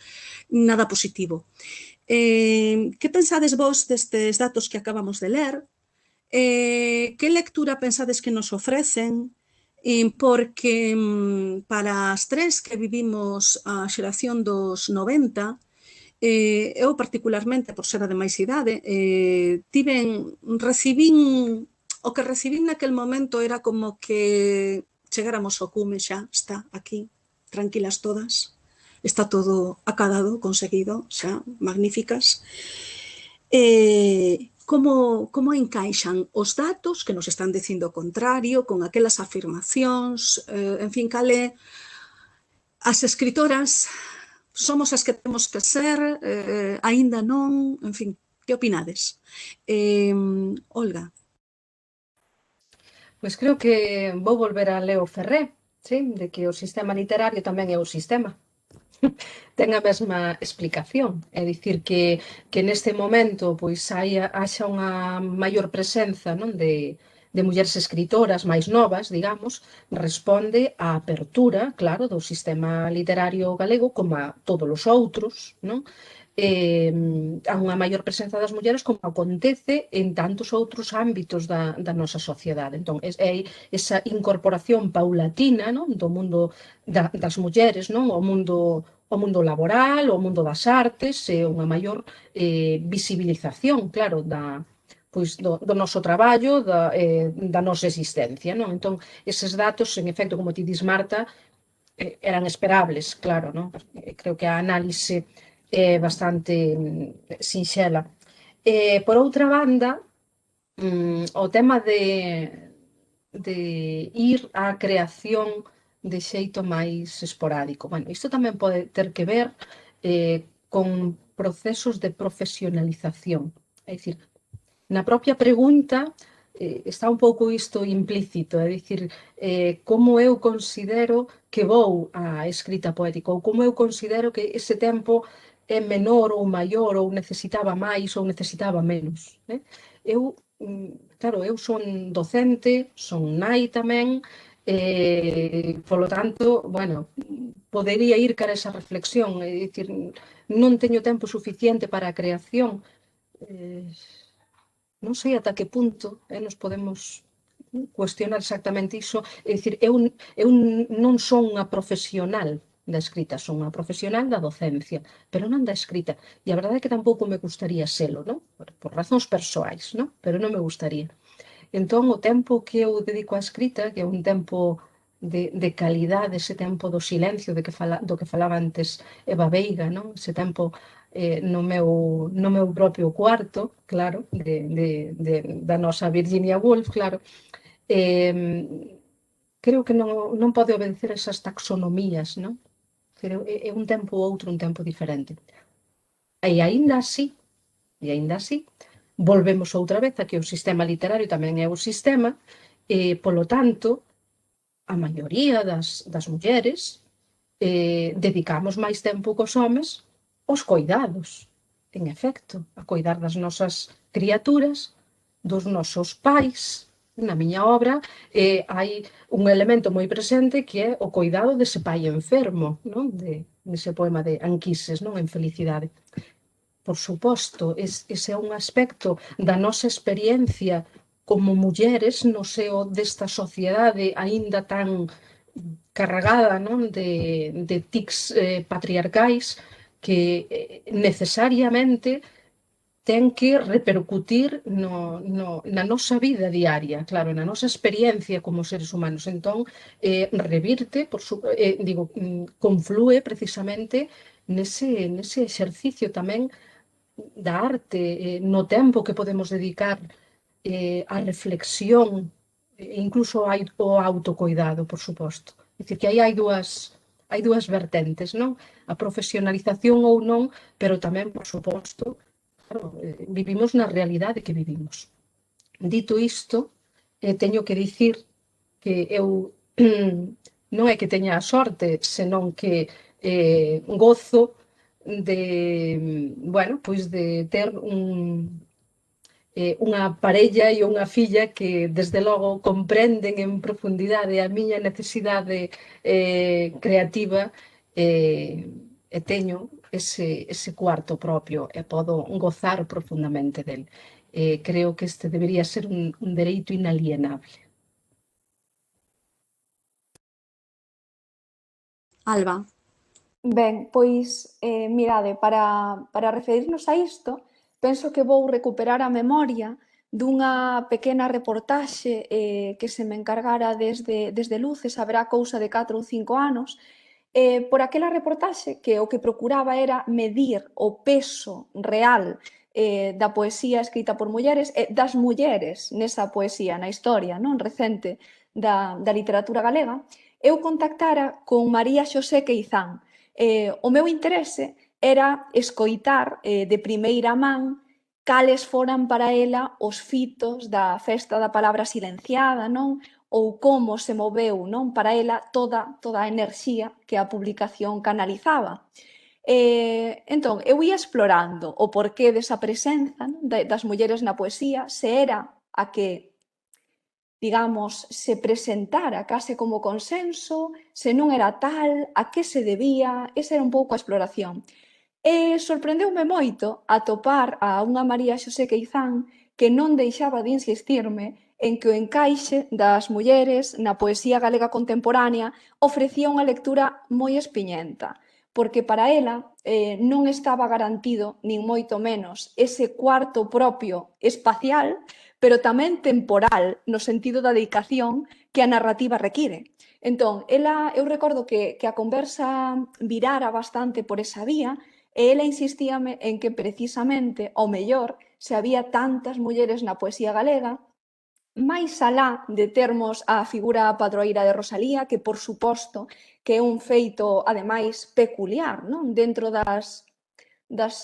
nada positivo. Que pensades vos destes datos que acabamos de ler? Que lectura pensades que nos ofrecen? Porque para as tres que vivimos a xeración dos 90, eu particularmente, por ser a de máis idade, recibín o que recibín naquel momento era como que chegáramos ao cume xa, está aquí, tranquilas todas, está todo acadado, conseguido, xa, magníficas. Como encaixan os datos que nos están dicindo o contrario, con aquelas afirmacións, en fin, cale as escritoras somos as que temos que ser, aínda non, en fin, que opinades? Olga. Pois creo que vou volver a Leo Ferré, sí? De que o sistema literario tamén é o sistema. Ten a mesma explicación, é dicir que neste momento pois haxa unha maior presenza, non, de mulleres escritoras máis novas, digamos, responde á apertura, claro, do sistema literario galego como a todos os outros, non? A unha maior presenza das mulleres como acontece en tantos outros ámbitos da nosa sociedade. Entón, é esa incorporación paulatina, non, do mundo das mulleres, non, o mundo laboral, o mundo das artes, e unha maior visibilización, claro, do noso traballo, da nosa existencia, non? Entón, eses datos, en efecto, como ti dis, Marta, eran esperables, claro, non? Creo que a análise é bastante sinxela. Por outra banda, o tema de ir á creación de xeito máis esporádico. Bueno, isto tamén pode ter que ver con procesos de profesionalización. É dicir, na propia pregunta está un pouco isto implícito, é dicir, como eu considero que vou á escrita poética, ou como eu considero que ese tempo é menor ou maior, ou necesitaba máis ou necesitaba menos. Claro, eu son docente, son nai tamén, polo tanto, bueno, podería ir cara esa reflexión, é dicir, non teño tempo suficiente para a creación, non sei ata que punto nos podemos cuestionar exactamente iso. É dicir, eu non son unha profesional da escrita, son unha profesional da docencia, pero non da escrita. E a verdade é que tampouco me gustaría selo, non? Por razóns persoais, non? Pero non me gustaría. Entón, o tempo que eu dedico á escrita, que é un tempo de calidade, ese tempo do silencio do que falaba antes Eva Veiga, non? Ese tempo no meu propio cuarto, claro, da nosa Virginia Woolf, claro, creo que non pode obedecer esas taxonomías, non? Pero é un tempo outro, un tempo diferente. E aínda así, volvemos outra vez a que o sistema literario tamén é o sistema, e, polo tanto, a maioría das mulleres dedicamos máis tempo cos homes aos coidados, en efecto, a coidar das nosas criaturas, dos nosos pais. Na miña obra hai un elemento moi presente que é o coidado dese pai enfermo, non? Dese poema de Anquises, non? En Felicidade. Por suposto, ese é un aspecto da nosa experiencia como mulleres no seo desta sociedade aínda tan carregada, non? De tics patriarcais que necesariamente ten que repercutir na nosa vida diaria, claro, na nosa experiencia como seres humanos. Entón, revirte, conflúe precisamente nese exercicio tamén da arte, no tempo que podemos dedicar á reflexión, incluso ao autocoidado, por suposto. É dicir, que aí hai dúas vertentes, non? A profesionalización ou non, pero tamén, por suposto, claro, vivimos na realidade que vivimos. Dito isto, teño que dicir que eu non é que teña a sorte, senón que gozo bueno, pois de ter unha parella e unha filla que, desde logo, comprenden en profundidade a miña necesidade creativa e teño ese cuarto propio e podo gozar profundamente del. Creo que este debería ser un dereito inalienable. Alba. Ben, pois, mirade, para referirnos a isto, penso que vou recuperar a memoria dunha pequena reportaxe que se me encargara desde Luces, haberá cousa de 4 ou 5 anos, por aquela reportaxe que o que procuraba era medir o peso real da poesía escrita por mulleres e das mulleres nesa poesía, na historia non recente da literatura galega. Eu contactara con María Xosé Queizán. O meu interese era escoitar de primeira man cales foran para ela os fitos da festa da palabra silenciada, non? Ou como se moveu, non? Para ela toda a enerxía que a publicación canalizaba. Entón, eu ia explorando o porqué desa presenza, non? Das mulleres na poesía, se era a que digamos, se presentara case como consenso, se non era tal, a que se debía, esa era un pouco a exploración. E sorprendeume moito atopar a unha María Xosé Queizán que non deixaba de insistirme en que o encaixe das mulleres na poesía galega contemporánea ofrecía unha lectura moi espiñenta, porque para ela non estaba garantido, nin moito menos, ese cuarto propio espacial, pero tamén temporal, no sentido da dedicación que a narrativa require. Entón, eu recordo que a conversa virara bastante por esa vía e ela insistíame en que precisamente, ao mellor, se había tantas mulleres na poesía galega, máis alá de termos a figura padroeira de Rosalía, que por suposto que é un feito, ademais, peculiar, non? Dentro das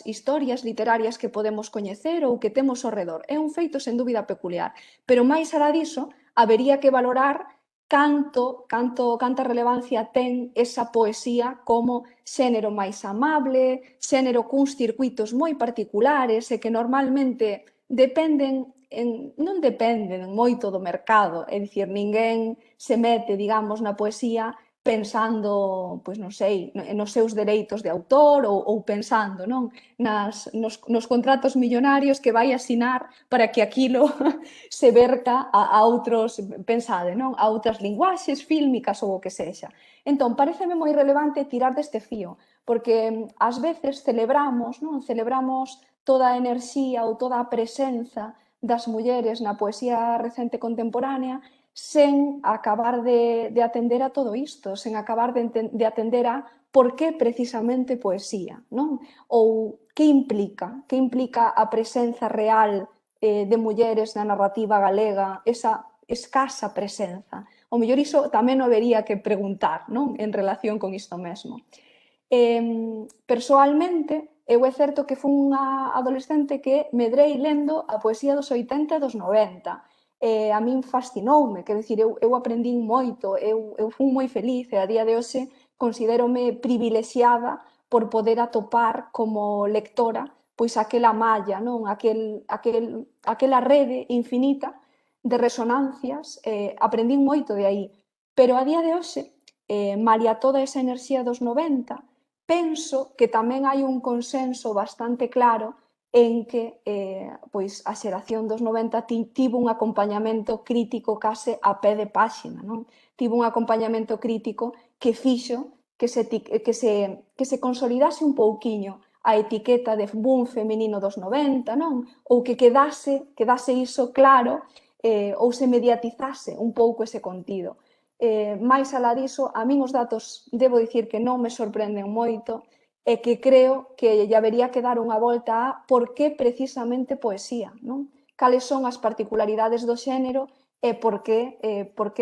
historias literarias que podemos coñecer ou que temos ao redor. É un feito, sen dúbida, peculiar. Pero máis alá diso, habería que valorar canta relevancia ten esa poesía como xénero máis amable, xénero cuns circuitos moi particulares e que normalmente non dependen moito do mercado, é dicir, ninguén se mete, digamos, na poesía pensando, pois non sei, nos seus dereitos de autor ou pensando, non, nos contratos millonarios que vai asinar para que aquilo se verca a outros, pensade, non, a outras linguaxes fílmicas ou o que sexa. Entón, pareceme moi relevante tirar deste fío, porque ás veces celebramos, non, celebramos toda a enerxía ou toda a presenza das mulleres na poesía recente contemporánea sen acabar de atender a todo isto, sen acabar de atender a por que precisamente poesía, non? Ou que implica a presenza real de mulleres na narrativa galega, esa escasa presenza. O mellor iso tamén o habería que preguntar, non? En relación con isto mesmo. Persoalmente, eu é certo que fui unha adolescente que medrei lendo a poesía dos 80 e dos 90, a min fascinoume, quero dicir, eu aprendín moito, eu fui moi feliz e a día de hoxe considérome privilexiada por poder atopar como lectora pois aquela malla, non? Aquela rede infinita de resonancias, aprendín moito de aí. Pero a día de hoxe, malia toda esa enerxía dos 90, penso que tamén hai un consenso bastante claro en que pois a xeración dos 90 tivo un acompañamento crítico case a pé de páxina, non? Tivo un acompañamento crítico que fixo que se consolidase un pouquiño a etiqueta de boom feminino dos 90, non? Ou que quedase iso claro ou se mediatizase un pouco ese contido. Mais alá diso, a min os datos, debo dicir que non me sorprenden moito, e que creo que lle habería que dar unha volta a por que precisamente poesía, non? Cales son as particularidades do xénero e por que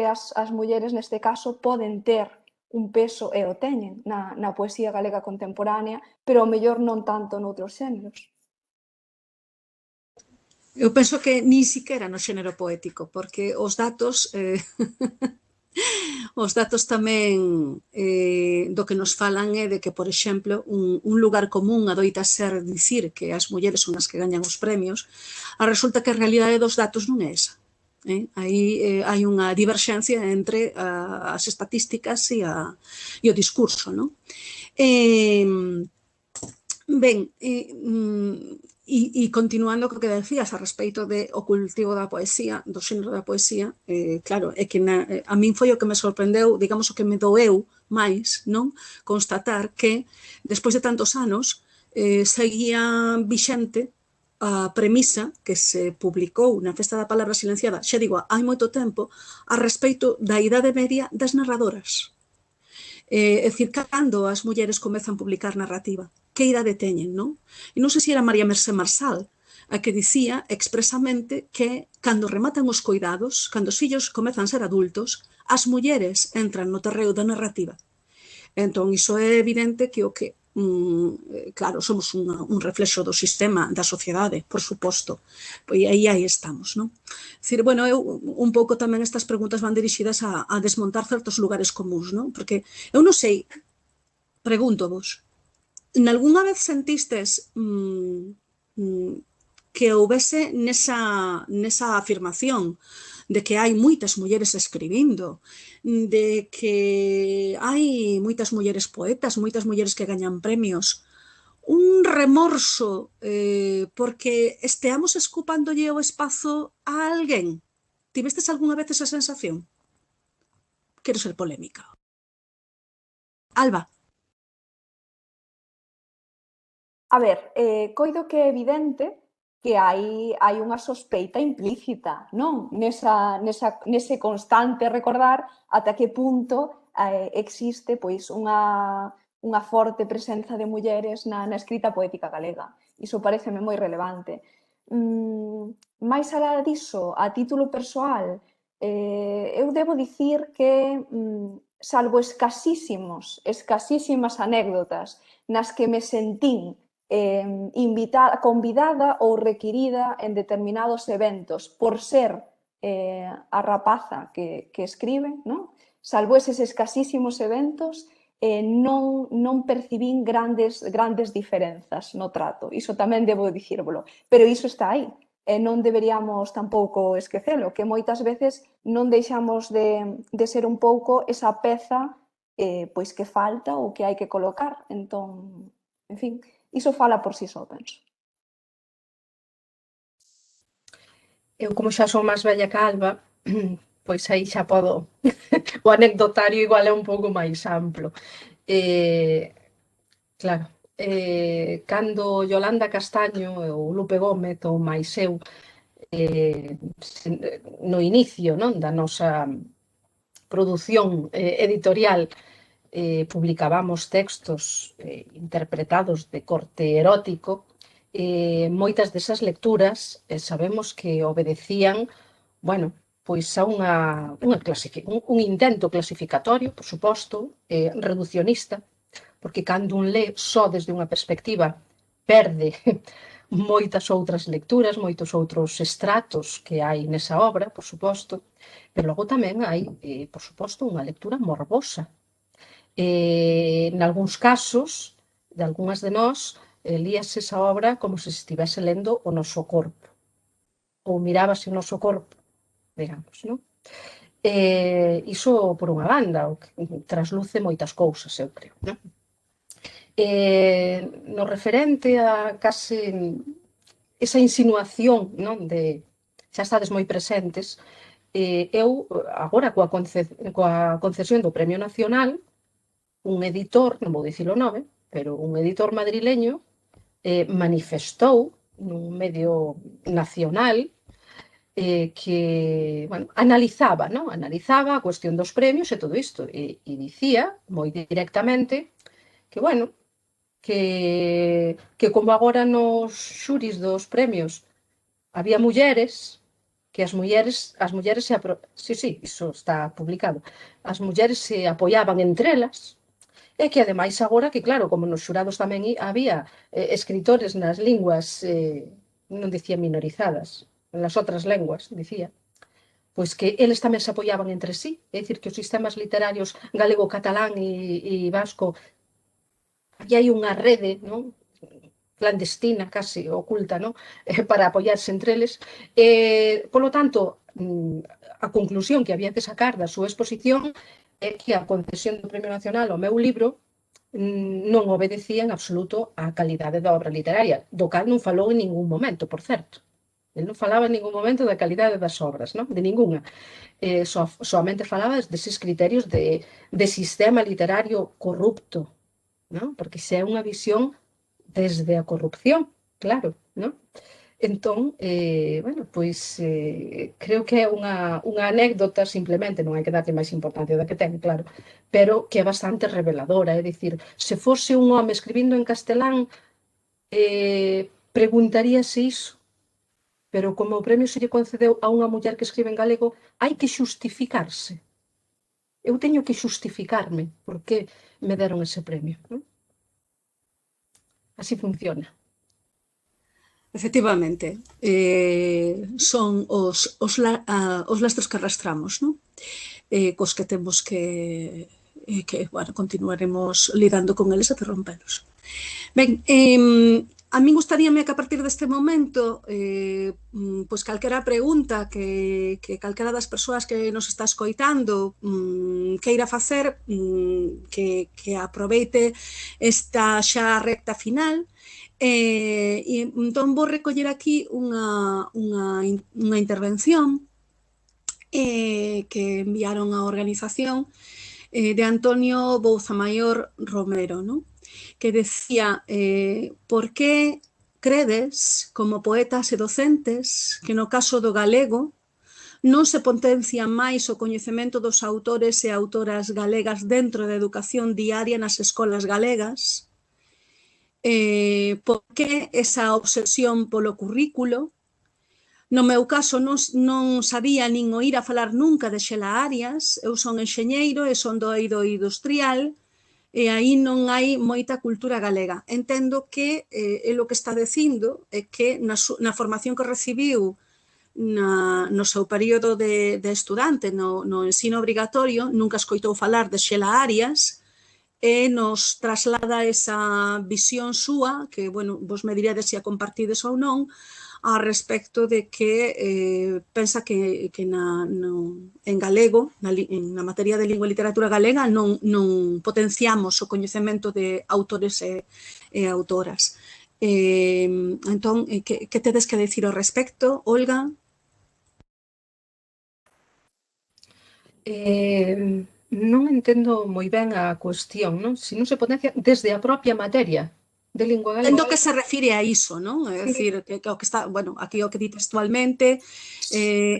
as mulleres neste caso poden ter un peso, e o teñen, na poesía galega contemporánea, pero ao mellor non tanto noutros xéneros. Eu penso que nin siquiera no xénero poético, porque os datos os datos tamén do que nos falan é de que, por exemplo, un lugar común adoita ser dicir que as mulleres son as que gañan os premios, a resulta que a realidade dos datos non é esa. Aí hai unha diverxencia entre as estatísticas e o discurso, non? Ben, e continuando co que decías a respeito do cultivo da poesía, do xénero da poesía, claro, é que a min foi o que me sorprendeu, digamos, o que me doeu máis, non? Constatar que, despois de tantos anos, seguía vixente a premisa que se publicou na Festa da Palabra Silenciada, xa digo, hai moito tempo, a respeito da idade media das narradoras. É dicir, cando as mulleres comezan a publicar narrativa? Que idade teñen, non? E non sei se era María Mercé Marsal a que dicía expresamente que cando rematan os coidados, cando os fillos comezan a ser adultos, as mulleres entran no terreo da narrativa. Entón, iso é evidente que o que claro, somos un reflexo do sistema, da sociedade, por suposto. E aí estamos, non? Dicir, bueno, eu un pouco tamén estas preguntas van dirixidas a desmontar certos lugares comuns, non? Porque eu non sei, pregunto-vos, nalgúna vez sentistes que houvese nesa afirmación de que hai moitas mulleres escribindo, de que hai moitas mulleres poetas, moitas mulleres que gañan premios, un remorso porque esteamos escupándolle o espazo a alguén? Tivestes algunha vez esa sensación? Quero ser polémica. Alba. A ver, coido que é evidente que hai unha sospeita implícita, non? Nese constante recordar ata que punto existe pois unha forte presenza de mulleres na escrita poética galega. Iso pareceme moi relevante. Mais alá diso, a título persoal, eu debo dicir que salvo escasísimas anécdotas nas que me sentín convidada ou requirida en determinados eventos por ser a rapaza que escribe, non? Salvo eses escasísimos eventos, non percibín grandes diferenzas no trato. Iso tamén debo dicírvolo. Pero iso está aí. E non deberíamos tampouco esquecelo, que moitas veces non deixamos de ser un pouco esa peza pois que falta ou que hai que colocar. Entón, en fin, iso fala por si só, penso. Eu, como xa son máis vella que Alba, pois aí xa podo... O anecdotario igual é un pouco máis amplo. Claro, cando Yolanda Castaño ou Lupe Gómez ou máis eu, no inicio, non, da nosa produción editorial, publicábamos textos interpretados de corte erótico, moitas desas lecturas sabemos que obedecían, bueno, pois a un intento clasificatorio, por suposto, reducionista, porque cando un lé só desde unha perspectiva perde moitas outras lecturas, moitos outros estratos que hai nesa obra, por suposto, pero logo tamén hai, por suposto, unha lectura morbosa. Nalgúns casos, de algunhas de nós, líase esa obra como se estivese lendo o noso corpo, ou mirábase o noso corpo, digamos, non? Iso por unha banda, o que trasluce moitas cousas, eu creo, non? No referente a case esa insinuación, non, de xa estades moi presentes, eu agora coa concesión do Premio Nacional, un editor, non vou dicir o nome, pero un editor madrileño manifestou nun medio nacional que, bueno, analizaba, non? Analizaba a cuestión dos premios e todo isto, e dicía moi directamente que, bueno, que como agora nos xuris dos premios había mulleres, que as mulleres sí, iso está publicado, as mulleres se apoiaban entre elas, e que ademais agora que claro, como nos xurados tamén había escritores nas linguas, non dicía minorizadas, nas outras lenguas, dicía, pois que eles tamén se apoiaban entre sí, é dicir, que os sistemas literarios galego, catalán e vasco, e hai unha rede, non, clandestina, case oculta, non? Para apoiarse entre eles. Polo tanto, a conclusión que había que sacar da súa exposición é que a concesión do Premio Nacional ao meu libro non obedecía en absoluto á calidade da obra literaria, do cal non falou en ningún momento, por certo. Ele non falaba en ningún momento da calidade das obras, non? De ninguna. Soamente falaba deses criterios de sistema literario corrupto, non? Porque xa é unha visión desde a corrupción, claro, non? Entón, bueno, pois creo que é unha anécdota, simplemente, non hai que darlle máis importancia da que ten, claro, pero que é bastante reveladora, é dicir, se fose un home escribindo en castelán, preguntaríase iso, pero como o premio se lle concedeu a unha muller que escribe en galego, hai que xustificarse. Eu teño que xustificarme por que me deron ese premio, non? Así funciona. Efectivamente, son os lastros que arrastramos, non? Cos que temos que bueno, continuaremos lidando con eles até rompelos. Ben, a min gustaríame que a partir deste momento pois calquera pregunta que calquera das persoas que nos está escoitando queira facer, que aproveite esta xa recta final. E entón vou recoller aquí unha intervención que enviaron á organización de Antonio Bouzamayor Romero, non? Que decía por que credes, como poetas e docentes, que no caso do galego non se potencia máis o coñecemento dos autores e autoras galegas dentro da educación diaria nas escolas galegas? Por que esa obsesión polo currículo? No meu caso non sabía nin oír a falar nunca de Xela Arias, eu son enxeñeiro e son do eido industrial, e aí non hai moita cultura galega. Entendo que o que está dicindo é que na formación que recibiu no seu período de estudante, no ensino obrigatorio, nunca escoitou falar de Xela Arias, e nos traslada esa visión súa, que, bueno, vos me diredes se a compartides ou non, a respecto de que pensa que en galego, na materia de lingua e literatura galega, non potenciamos o coñecemento de autores e autoras. Entón, que tedes que decir ao respecto, Olga? Non entendo moi ben a cuestión, non? Se non se potencia desde a propia materia de lingua galega. Entendo que se refire a iso, non? É dicir, que o que está, bueno, aquí o que di textualmente,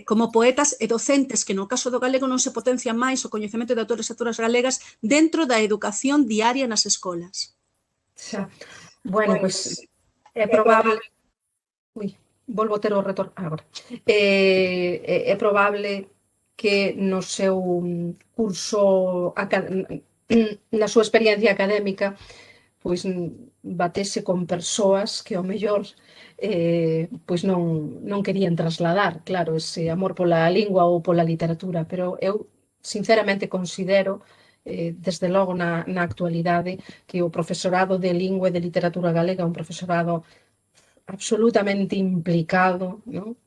como poetas e docentes, que no caso do galego non se potencia máis o coñecemento de autores e autoras galegas dentro da educación diaria nas escolas. Xa. Bueno, pois é probable... Ui, volvo ter o retorno agora. É probable que no seu curso, na súa experiencia académica, pois batese con persoas que ao mellor pois non querían trasladar, claro, ese amor pola lingua ou pola literatura, pero eu sinceramente considero desde logo na actualidade que o profesorado de lingua e de literatura galega é un profesorado absolutamente implicado, non?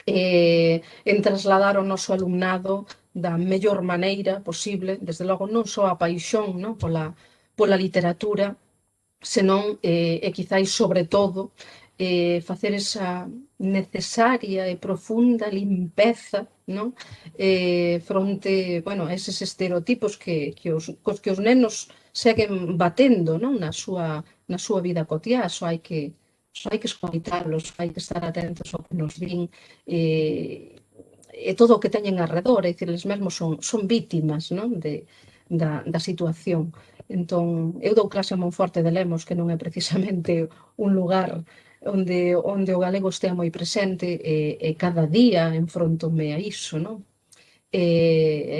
En trasladar o noso alumnado da mellor maneira posible, desde logo non só a paixón, non? Pola literatura, senón, e quizáis sobre todo, facer esa necesaria e profunda limpeza, non? Fronte, bueno, a eses estereotipos cos que os nenos seguen batendo, non? Na súa vida cotiá, só hai que escoitarlos, hai que estar atentos ao que nos din, e todo o que teñen arredor, é dicir, eles mesmos son vítimas, non? Da situación. Entón, eu dou clase a Monforte de Lemos, que non é precisamente un lugar onde o galego estea moi presente, e cada día enfrontome a iso, non?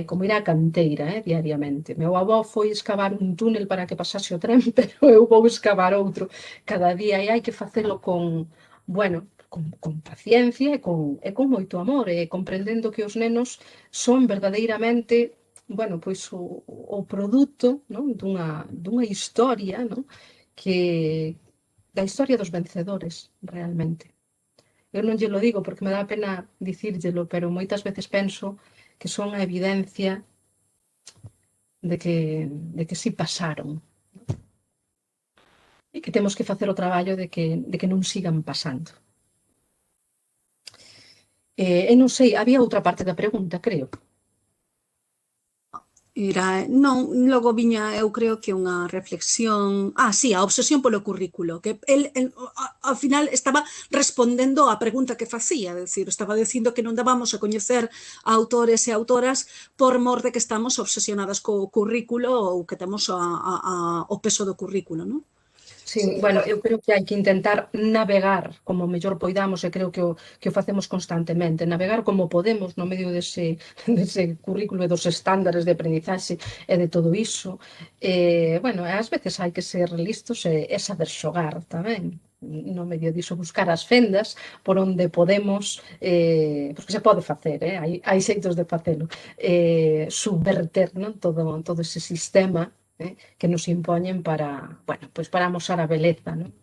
Como ir á canteira, diariamente. Meu avó foi escavar un túnel para que pasase o tren, pero eu vou escavar outro cada día, e hai que facelo bueno, con paciencia e con moito amor, e comprendendo que os nenos son verdadeiramente, bueno, pois o produto, non? Dunha historia, non? Da historia dos vencedores, realmente. Eu non lle lo digo porque me dá pena dicírllelo, pero moitas veces penso que son a evidencia de que si pasaron e que temos que facer o traballo de que non sigan pasando. E non sei, había outra parte da pregunta, creo. Non, logo viña, eu creo que unha reflexión... sí, a obsesión polo currículo, que el ao final estaba respondendo á pregunta que facía, é dicir, estaba dicindo que non dábamos a coñecer a autores e autoras por mor de que estamos obsesionadas co currículo ou que temos o peso do currículo, non? Sí, bueno, eu creo que hai que intentar navegar como mellor poidamos, e creo que o facemos constantemente, navegar como podemos no medio dese currículo e dos estándares de aprendizaxe e de todo iso. Bueno, ás veces hai que ser listos e saber xogar tamén no medio diso, buscar as fendas por onde podemos, porque se pode facer, hai xeitos de facelo, subverter, non? Todo ese sistema que nos impoñen para, bueno, pois para amosar a beleza, non?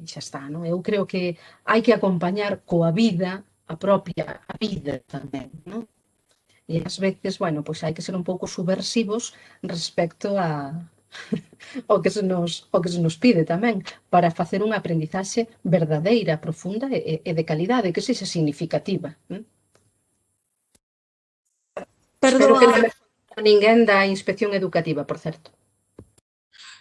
Xa está, non? Eu creo que hai que acompañar coa vida a propia a vida tamén, non? E ás veces, bueno, pois hai que ser un pouco subversivos respecto ao que se nos pide tamén para facer unha aprendizaxe verdadeira, profunda e de calidade, que sexa significativa. Espero que non me falta ninguén da inspección educativa, por certo.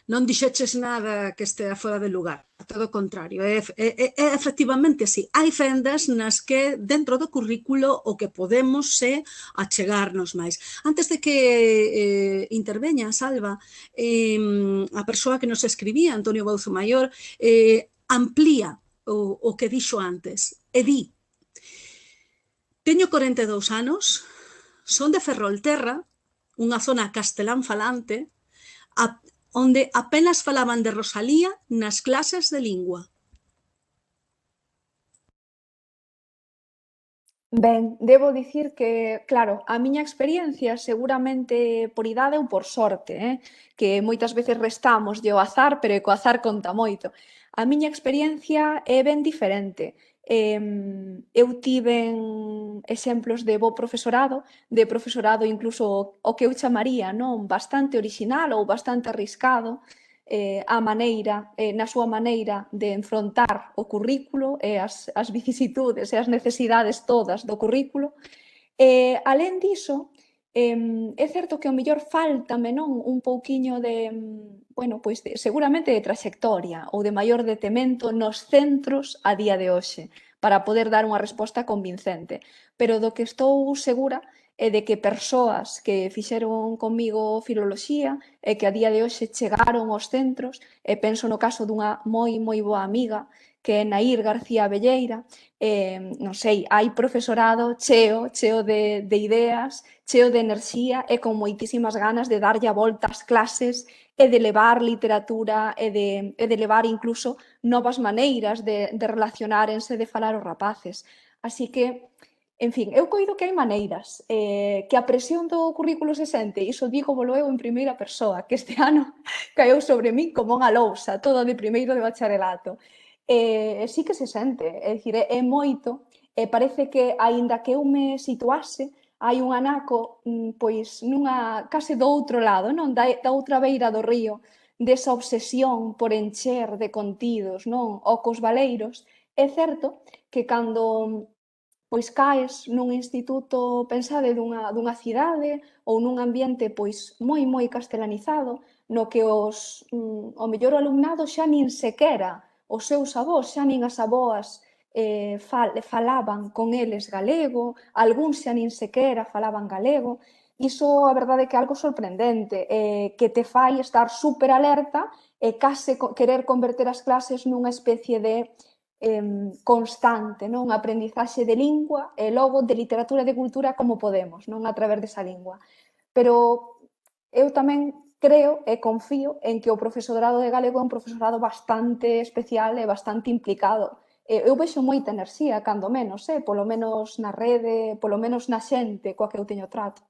Non dixeches nada que estea fora de lugar, todo o contrario, efectivamente así, hai fendas nas que dentro do currículo o que podemos é achegarnos máis. Antes de que interveña Salva, a persoa que nos escribía, Antonio Bauzo Maior, amplía o que dixo antes, e di: teño 42 anos, son de Ferrolterra, unha zona castelán falante, onde apenas falaban de Rosalía nas clases de lingua. Ben, debo dicir que, claro, a miña experiencia seguramente por idade ou por sorte, que moitas veces restamos o azar, pero co azar conta moito. A miña experiencia é ben diferente. Eu tiven exemplos de bo profesorado incluso o que eu chamaría non bastante orixinal ou bastante arriscado, na súa maneira de enfrontar o currículo e as vicisitudes e as necesidades todas do currículo. Alén diso, é certo que ao mellor fáltame non un pouquiño de, bueno, pois seguramente de traxectoria ou de maior detemento nos centros a día de hoxe para poder dar unha resposta convincente. Pero do que estou segura é de que persoas que fixeron comigo filoloxía e que a día de hoxe chegaron aos centros, e penso no caso dunha moi boa amiga que é Nair García Velleira, non sei, hai profesorado cheo de ideas, cheo de enerxía e con moitísimas ganas de darlle a volta ás clases e de levar literatura e de levar incluso novas maneiras de relacionárense, de falar os rapaces. Así que, en fin, eu coido que hai maneiras, que a presión do currículo se sente, iso digo volo eu en primeira persoa, que este ano caeu sobre min como unha lousa, todo de primeiro de bacharelato. Sí que se sente, é dicir, é moito, e parece que, aínda que eu me situase, hai un anaco, pois, nunha case do outro lado, non? Da outra beira do río, desa obsesión por encher de contidos, non? O cos baleiros. É certo que cando pois caes nun instituto, pensade, dunha cidade ou nun ambiente pois moi castelanizado, no que o mellor o alumnado xa nin sequera os seus avós, xa nin as aboas falaban con eles galego, algúns xa nin sequera falaban galego. Iso a verdade é que é algo sorprendente, que te fai estar super alerta e case querer converter as clases nunha especie de constante, non? Aprendizaxe de lingua e logo de literatura e de cultura como podemos, non? A través desa lingua. Pero eu tamén creo e confío en que o profesorado de galego é un profesorado bastante especial e bastante implicado. Eu vexo moita enerxía, cando menos, polo menos na rede, polo menos na xente coa que eu teño trato.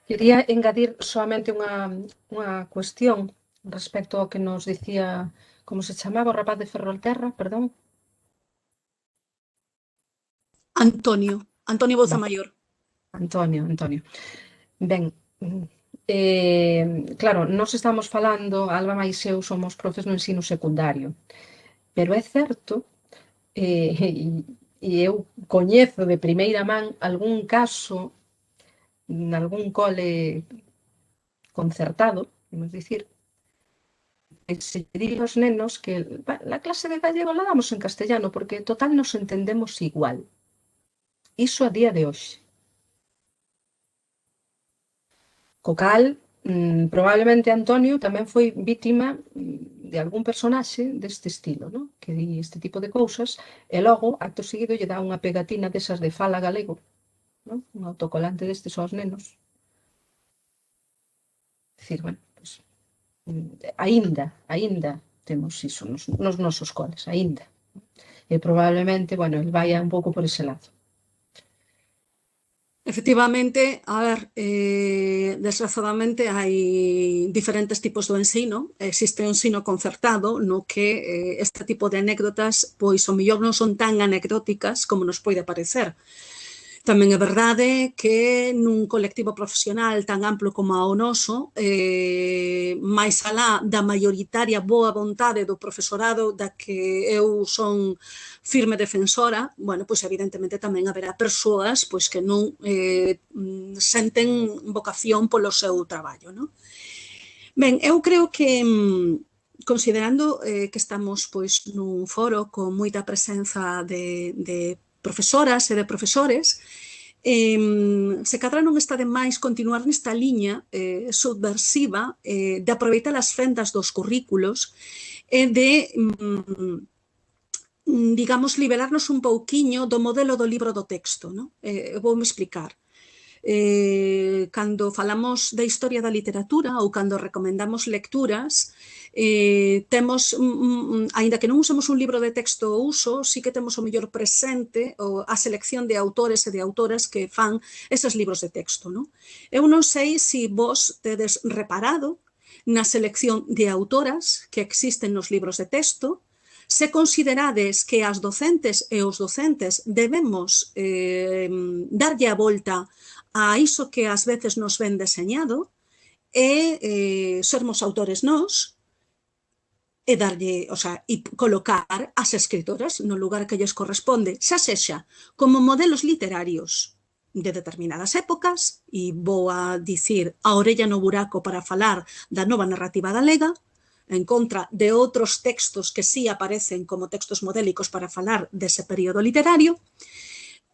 Quería engadir solamente unha cuestión respecto ao que nos dicía, como se chamaba o rapaz de Ferrolterra, perdón? Antonio Bouza Maior. Antonio. Ben, claro, nós estamos falando, Alba máis eu somos profes no ensino secundario, pero é certo, e eu coñezo de primeira man algún caso nalgún cole concertado, vamos dicir, se di aos nenos que a clase de gallego la damos en castellano porque total nos entendemos igual. Iso a día de hoxe. Co cal, probablemente Antonio tamén foi vítima de algún personaxe deste estilo, non? Que di este tipo de cousas e logo, acto seguido, lle dá unha pegatina desas de fala galego, non? Un autocolante destes aos nenos. Dicir, bueno, pues, aínda temos iso nos nosos coles, aínda. E probablemente, bueno, el vai un pouco por ese lado. Efectivamente, a ver, desgraciadamente hai diferentes tipos do ensino. Existe o ensino concertado no que este tipo de anécdotas pois o mellor non son tan anecdóticas como nos pode parecer. Tamén é verdade que nun colectivo profesional tan amplo como o noso, máis alá da maioritaria boa vontade do profesorado da que eu son firme defensora, bueno, pois evidentemente tamén haberá persoas pois que non senten vocación polo seu traballo, non? Ben, eu creo que considerando que estamos pois nun foro con moita presenza de profesoras e de profesores, se cadra non está de máis continuar nesta liña subversiva de aproveitar as fendas dos currículos e de, digamos, liberarnos un pouquiño do modelo do libro do texto, non? Voume explicar. Cando falamos da historia da literatura ou cando recomendamos lecturas, temos, aínda que non usemos un libro de texto ao uso, sí que temos o mellor presente a selección de autores e de autoras que fan eses libros de texto, non? Eu non sei se vos tedes reparado na selección de autoras que existen nos libros de texto, Se considerades que as docentes e os docentes debemos darlle a volta a iso que ás veces nos ven deseñado e sermos autores nós e darlle, o sea, e colocar as escritoras no lugar que lles corresponde, xa sexa como modelos literarios de determinadas épocas, e vou a dicir a orella no buraco para falar da nova narrativa galega, en contra de outros textos que sí aparecen como textos modélicos para falar dese período literario,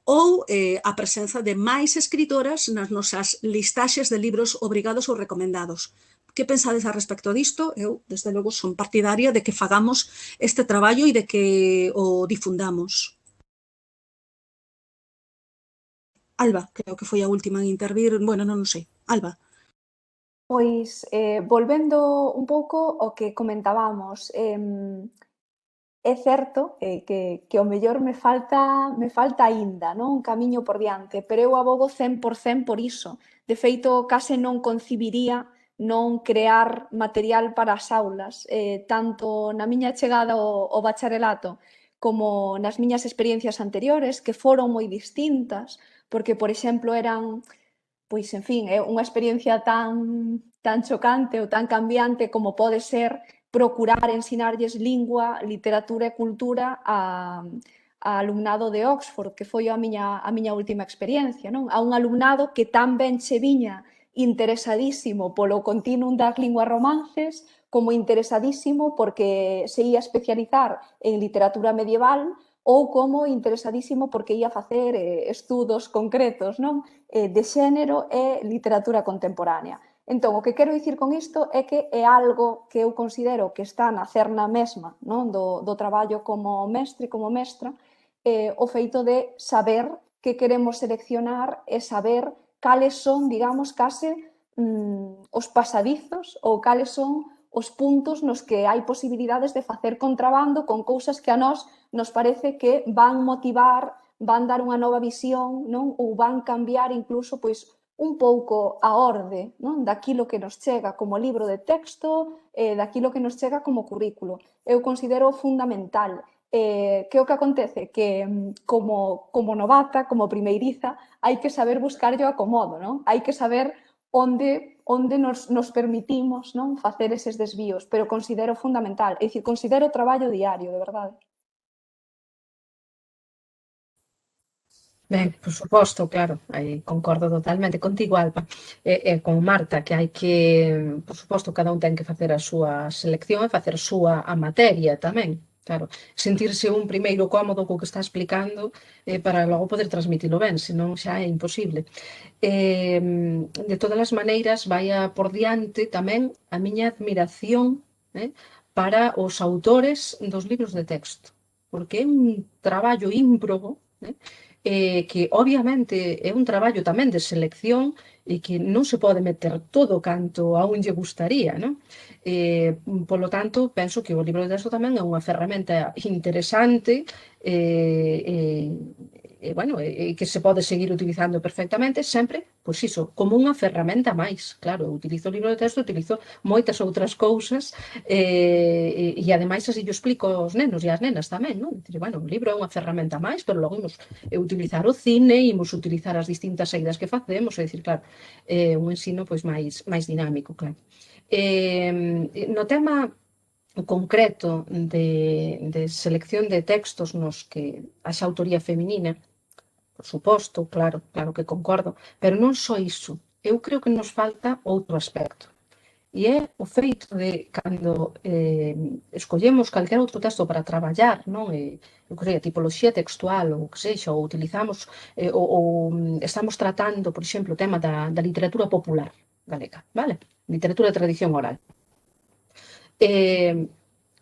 ou a presenza de máis escritoras nas nosas listaxes de libros obrigados ou recomendados. Que pensades a respecto disto? Eu, desde logo, son partidaria de que fagamos este traballo e de que o difundamos. Alba, creo que foi a última en intervir. Bueno, non sei. Alba. Pois, volvendo un pouco ao que comentábamos, é certo que ao mellor me falta aínda, non? Un camiño por diante, pero eu abogo 100% por iso. De feito, case non concibiría non crear material para as aulas, tanto na miña chegada ao bacharelato como nas miñas experiencias anteriores, que foron moi distintas, porque, por exemplo, eran, pois, en fin, é unha experiencia tan chocante ou tan cambiante como pode ser procurar ensinarlles lingua, literatura e cultura a alumnado de Oxford, que foi a miña última experiencia, non? A un alumnado que tan ben che viña interesadísimo polo continuum das linguas romances, como interesadísimo porque se ia especializar en literatura medieval ou como interesadísimo porque ia facer estudos concretos, non? De xénero e literatura contemporánea. Entón, o que quero dicir con isto é que é algo que eu considero que está na cerna mesma, non? Do traballo como mestre, como mestra, o feito de saber que queremos seleccionar e saber cales son, digamos, case os pasadizos ou cales son os puntos nos que hai posibilidades de facer contrabando con cousas que a nós nos parece que van motivar, van dar unha nova visión, non? Ou van cambiar incluso, pois, un pouco a orde, non? Daquilo que nos chega como libro de texto, daquilo que nos chega como currículo. Eu considero fundamental. Que o que acontece? Que como novata, como primeiriza, hai que saber buscar o acomodo, non? Hai que saber onde nos permitimos, non? Facer eses desvíos, pero considero fundamental, é dicir, considero traballo diario, de verdade. Ben, por suposto, claro, aí concordo totalmente contigo, Alba, con Marta, que hai que, por suposto, cada un ten que facer a súa selección e facer súa a materia tamén, claro, sentirse un primeiro cómodo co que está explicando para logo poder transmitilo ben, senón xa é imposible. De todas as maneiras, vai a por diante tamén a miña admiración para os autores dos libros de texto, porque é un traballo ímprobo, que obviamente é un traballo tamén de selección e que non se pode meter todo canto a un lle gustaría, non? Polo tanto, penso que o libro de texto tamén é unha ferramenta interesante bueno, que se pode seguir utilizando perfectamente sempre, pois iso, como unha ferramenta máis. Claro, eu utilizo o libro de texto, utilizo moitas outras cousas e ademais así yo explico aos nenos e ás nenas tamén, non? Dicir, bueno, o libro é unha ferramenta máis, pero logo imos utilizar o cine, imos utilizar as distintas saídas que facemos, é dicir, claro, un ensino pois máis dinámico, claro. No tema concreto de selección de textos nos que haxa autoría feminina, por suposto, claro que concordo, pero non só iso, eu creo que nos falta outro aspecto. E é o feito de cando escollemos calquer outro texto para traballar, non? Eu que sei, a tipoloxía textual ou que sexa, ou utilizamos ou estamos tratando, por exemplo, o tema da literatura popular galega, vale? Literatura de tradición oral.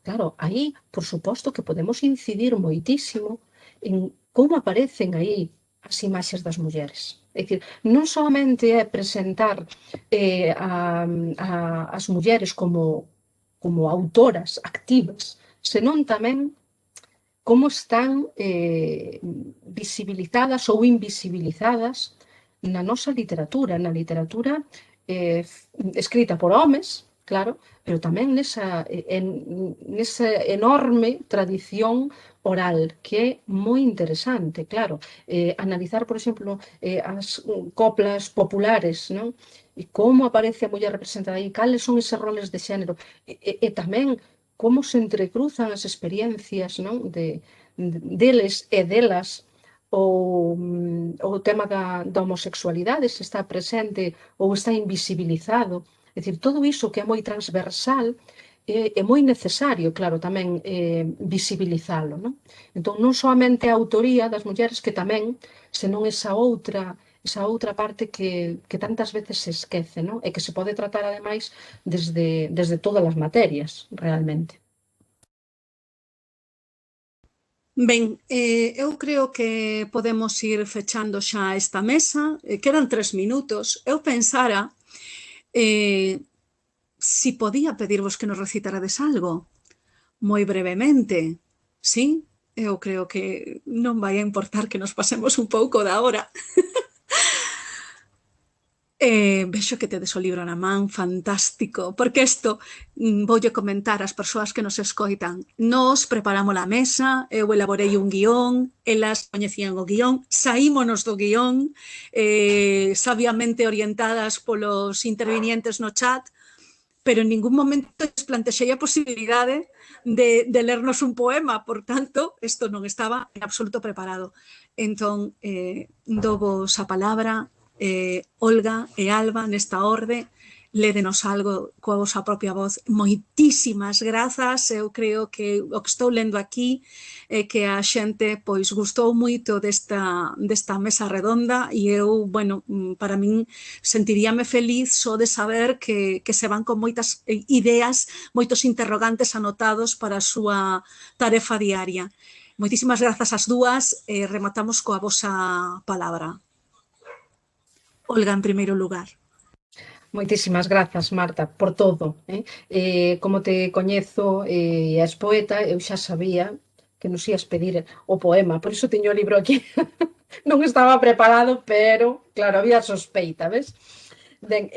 Claro, aí, por suposto que podemos incidir moitísimo en como aparecen aí as imaxes das mulleres. É dicir, non solamente é presentar as mulleres como autoras activas, senón tamén como están visibilizadas ou invisibilizadas na nosa literatura, na literatura escrita por homes, claro, pero tamén nesa enorme tradición oral, que é moi interesante, claro. Analizar, por exemplo, as coplas populares, non? E como aparece a muller representada aí, cales son eses roles de xénero, e tamén como se entrecruzan as experiencias, non? Deles e delas, o tema da homosexualidade, se está presente ou está invisibilizado. É dicir, todo iso que é moi transversal é moi necesario, claro, tamén visibilizalo, non? Entón, non soamente a autoría das mulleres, que tamén, senón esa outra parte que tantas veces se esquece, non? E que se pode tratar, ademais, desde todas as materias, realmente. Ben, eu creo que podemos ir fechando xa esta mesa. Quedan 3 minutos. Eu pensara si podía pedirvos que nos recitarades algo, moi brevemente, sí? Eu creo que non vai a importar que nos pasemos un pouco da hora. Vexo que tedes o libro na man, fantástico, porque isto voulle comentar ás persoas que nos escoitan. Nos preparamos a mesa, eu elaborei un guión, elas coñecían o guión, saímonos do guión, sabiamente orientadas polos intervinientes no chat, pero en ningún momento les plantexei a posibilidade de lernos un poema, por tanto, isto non estaba en absoluto preparado. Entón, dovos a palabra, Olga e Alba, nesta orde, lédenos algo coa vosa propia voz. Moitísimas grazas, eu creo que o que estou lendo aquí é que a xente pois gustou moito desta mesa redonda e eu, bueno, para min sentiríame feliz só de saber que se van con moitas ideas, moitos interrogantes anotados para a súa tarefa diaria. Moitísimas grazas ás dúas e rematamos coa vosa palabra. Olga, en primeiro lugar. Moitísimas grazas, Marta, por todo. Como te coñezo e és poeta, eu xa sabía que nos ías pedir o poema, por iso teño o libro aquí. Non estaba preparado, pero, claro, había sospeita, ves? Ben,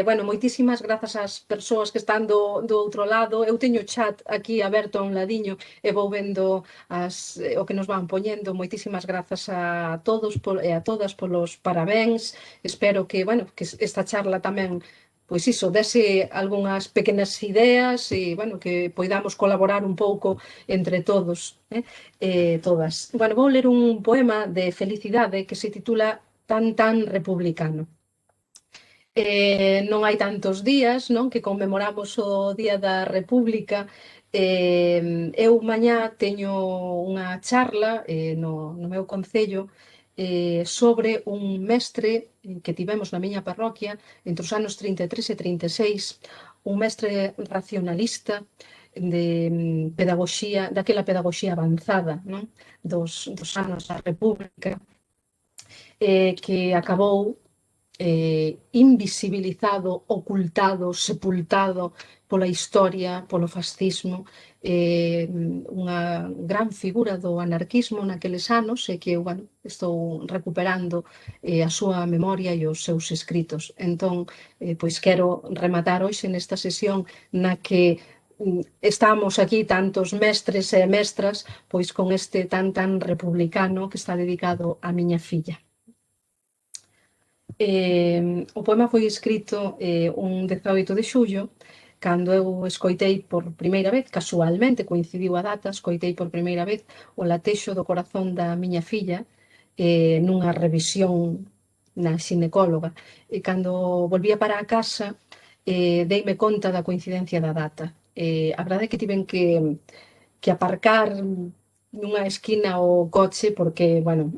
bueno, moitísimas grazas ás persoas que están do outro lado. Eu teño o chat aquí aberto a un ladiño e vou vendo o que nos van poñendo. Moitísimas grazas a todos e a todas polos parabéns. Espero que, bueno, que esta charla tamén, pois iso, dese algunhas pequenas ideas e, bueno, que poidamos colaborar un pouco entre todos, todas. Bueno, vou ler un poema de felicidade que se titula Tan tan republicano. Non hai tantos días, non, que conmemoramos o Día da República. Eu mañá teño unha charla no meu concello sobre un mestre que tivemos na miña parroquia entre os anos 33 e 36, un mestre racionalista de pedagogía, daquela pedagogía avanzada, non, dos anos da República, que acabou invisibilizado, ocultado, sepultado pola historia, polo fascismo, unha gran figura do anarquismo naqueles anos e que, bueno, estou recuperando a súa memoria e os seus escritos. Entón, pois quero rematar hoxe nesta sesión na que estamos aquí tantos mestres e mestras pois con este tan republicano que está dedicado á miña filla. O poema foi escrito un 18 de xullo, cando eu escoitei por primeira vez, casualmente, coincidiu a data, escoitei por primeira vez o latexo do corazón da miña filla nunha revisión na xinecóloga. E cando volvía para a casa, deime conta da coincidencia da data. A verdade é que tiven que aparcar nunha esquina o coche porque, bueno,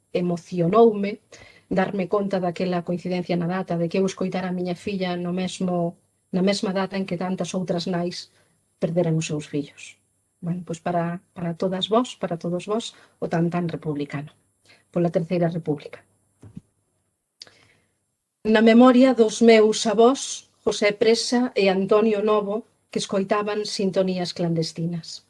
emocionoume darme conta daquela coincidencia na data, de que eu escoitara a miña filla na mesma data en que tantas outras nais perderan os seus fillos. Bueno, pois para todas vós, para todos vós, o tan republicano, pola Terceira República. Na memoria dos meus avós, José Presa e Antonio Novo, que escoitaban sintonías clandestinas.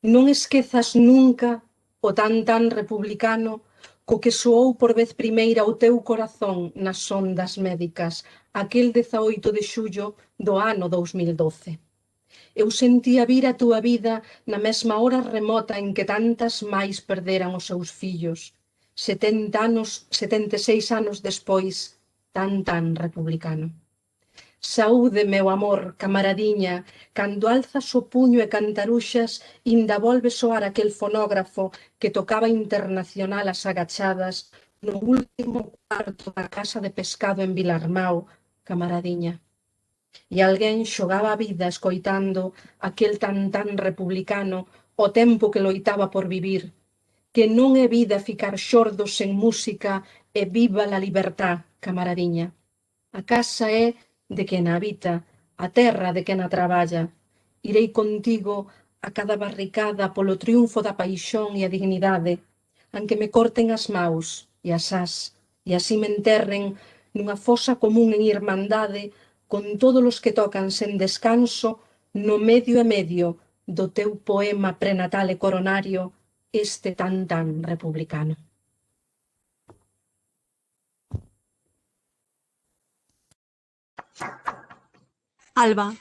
Non esquezas nunca o tan republicano co que soou por vez primeira o teu corazón nas ondas médicas aquel 18 de xullo do ano 2012. Eu sentía vir a túa vida na mesma hora remota en que tantas máis perderan os seus fillos. 76 anos despois, tan republicano. Saúde, meu amor, camaradiña, cando alzas o puño e cantaruxas, inda volve soar aquel fonógrafo que tocaba Internacional as agachadas no último cuarto da casa de pescado en Vilarmao, camaradiña. E alguén xogaba a vida escoitando aquel tan republicano o tempo que loitaba por vivir, que non é vida ficar xordos sen música e viva la libertad, camaradiña. A casa é de quen a habita, a terra de quen a traballa. Irei contigo a cada barricada polo triunfo da paixón e a dignidade, aunque me corten as maus e as ás, e así me enterren nunha fosa común en irmandade con todos os que tocan sen descanso no medio e medio do teu poema prenatal e coronario, este tan republicano. Alba.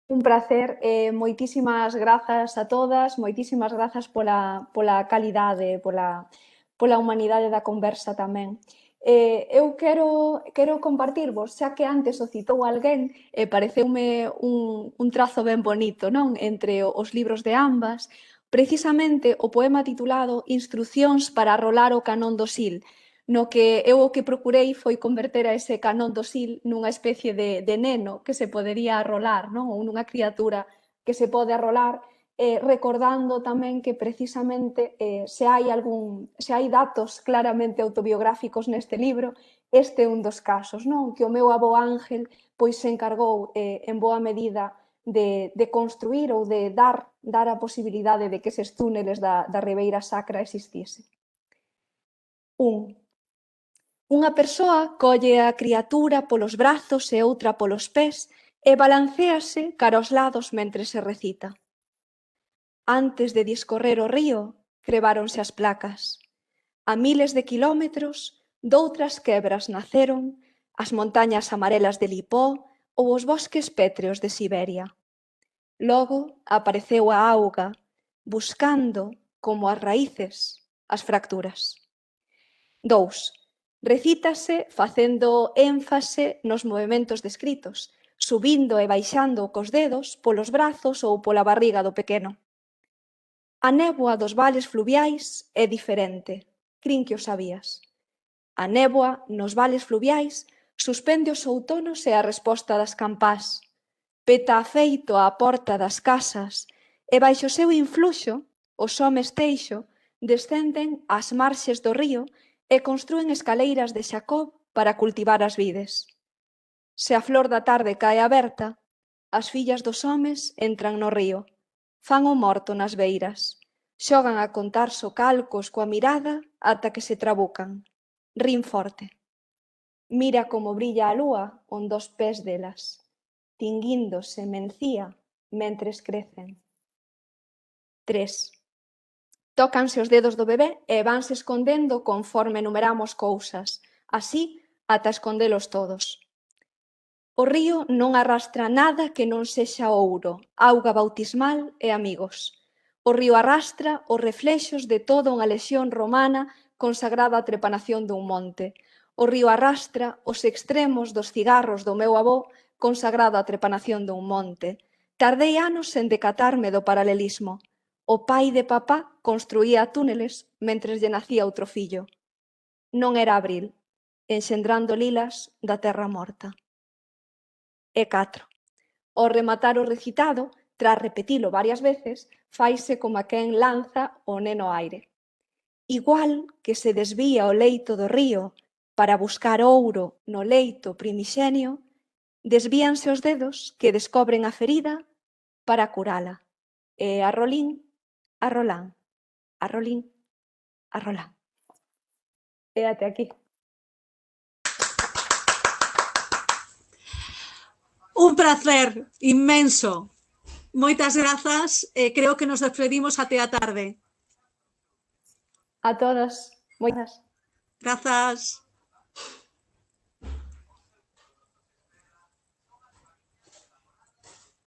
Un placer, moitísimas grazas a todas, moitísimas grazas pola calidade, pola humanidade da conversa tamén. Eu quero compartirvos, xa que antes o citou alguén, pareceume un trazo ben bonito, non? Entre os libros de ambas, precisamente o poema titulado Instrucións para rolar o canón do Sil, no que eu o que procurei foi converter a ese canón do Sil nunha especie de neno que se podería arrolar, non? Ou nunha criatura que se pode arrolar, recordando tamén que precisamente se hai datos claramente autobiográficos neste libro, este é un dos casos, non? Que o meu avó Ángel pois se encargou en boa medida de construir ou de dar a posibilidade de que eses túneles da Ribeira Sacra existise. Unha persoa colle a criatura polos brazos e outra polos pés e balancéase cara aos lados mentre se recita. Antes de discorrer o río, creváronse as placas. A miles de quilómetros, doutras quebras naceron as montañas amarelas de Lipó ou os bosques pétreos de Siberia. Logo apareceu a auga, buscando, como as raíces, as fracturas. 2. Recítase facendo énfase nos movementos descritos, subindo e baixando cos dedos polos brazos ou pola barriga do pequeno. A néboa dos vales fluviais é diferente, crin que o sabías. A néboa nos vales fluviais suspende os outonos e a resposta das campás, peta afeito á porta das casas e baixo seu influxo os homes teixo descenden ás marxes do río e construen escaleiras de Xacob para cultivar as vides. Se a flor da tarde cae aberta, as fillas dos homes entran no río, fan o morto nas beiras, xogan a contar socalcos coa mirada ata que se trabucan, rin forte. Mira como brilla a lúa onde os pés delas, tinguíndose mencía mentres crecen. 3. Tócanse os dedos do bebé e vanse escondendo conforme numeramos cousas, así ata escondelos todos. O río non arrastra nada que non sexa ouro, auga bautismal e amigos. O río arrastra os reflexos de toda unha lexión romana consagrada á trepanación dun monte. O río arrastra os extremos dos cigarros do meu avó consagrado á trepanación dun monte. Tardei anos en decatarme do paralelismo. O pai de papá construía túneles mentres lle nacía outro fillo. Non era abril, enxendrando lilas da terra morta. E 4. Ao rematar o recitado, tras repetilo varias veces, faise como a quen lanza o neno ao aire. Igual que se desvía o leito do río para buscar ouro no leito primixenio, desvíanse os dedos que descobren a ferida para curala. E arrolín, arrolán, arrolín, arrolán. E até aquí. Un placer inmenso. Moitas grazas. Creo que nos despedimos até a tarde. A todas. Moitas. Grazas.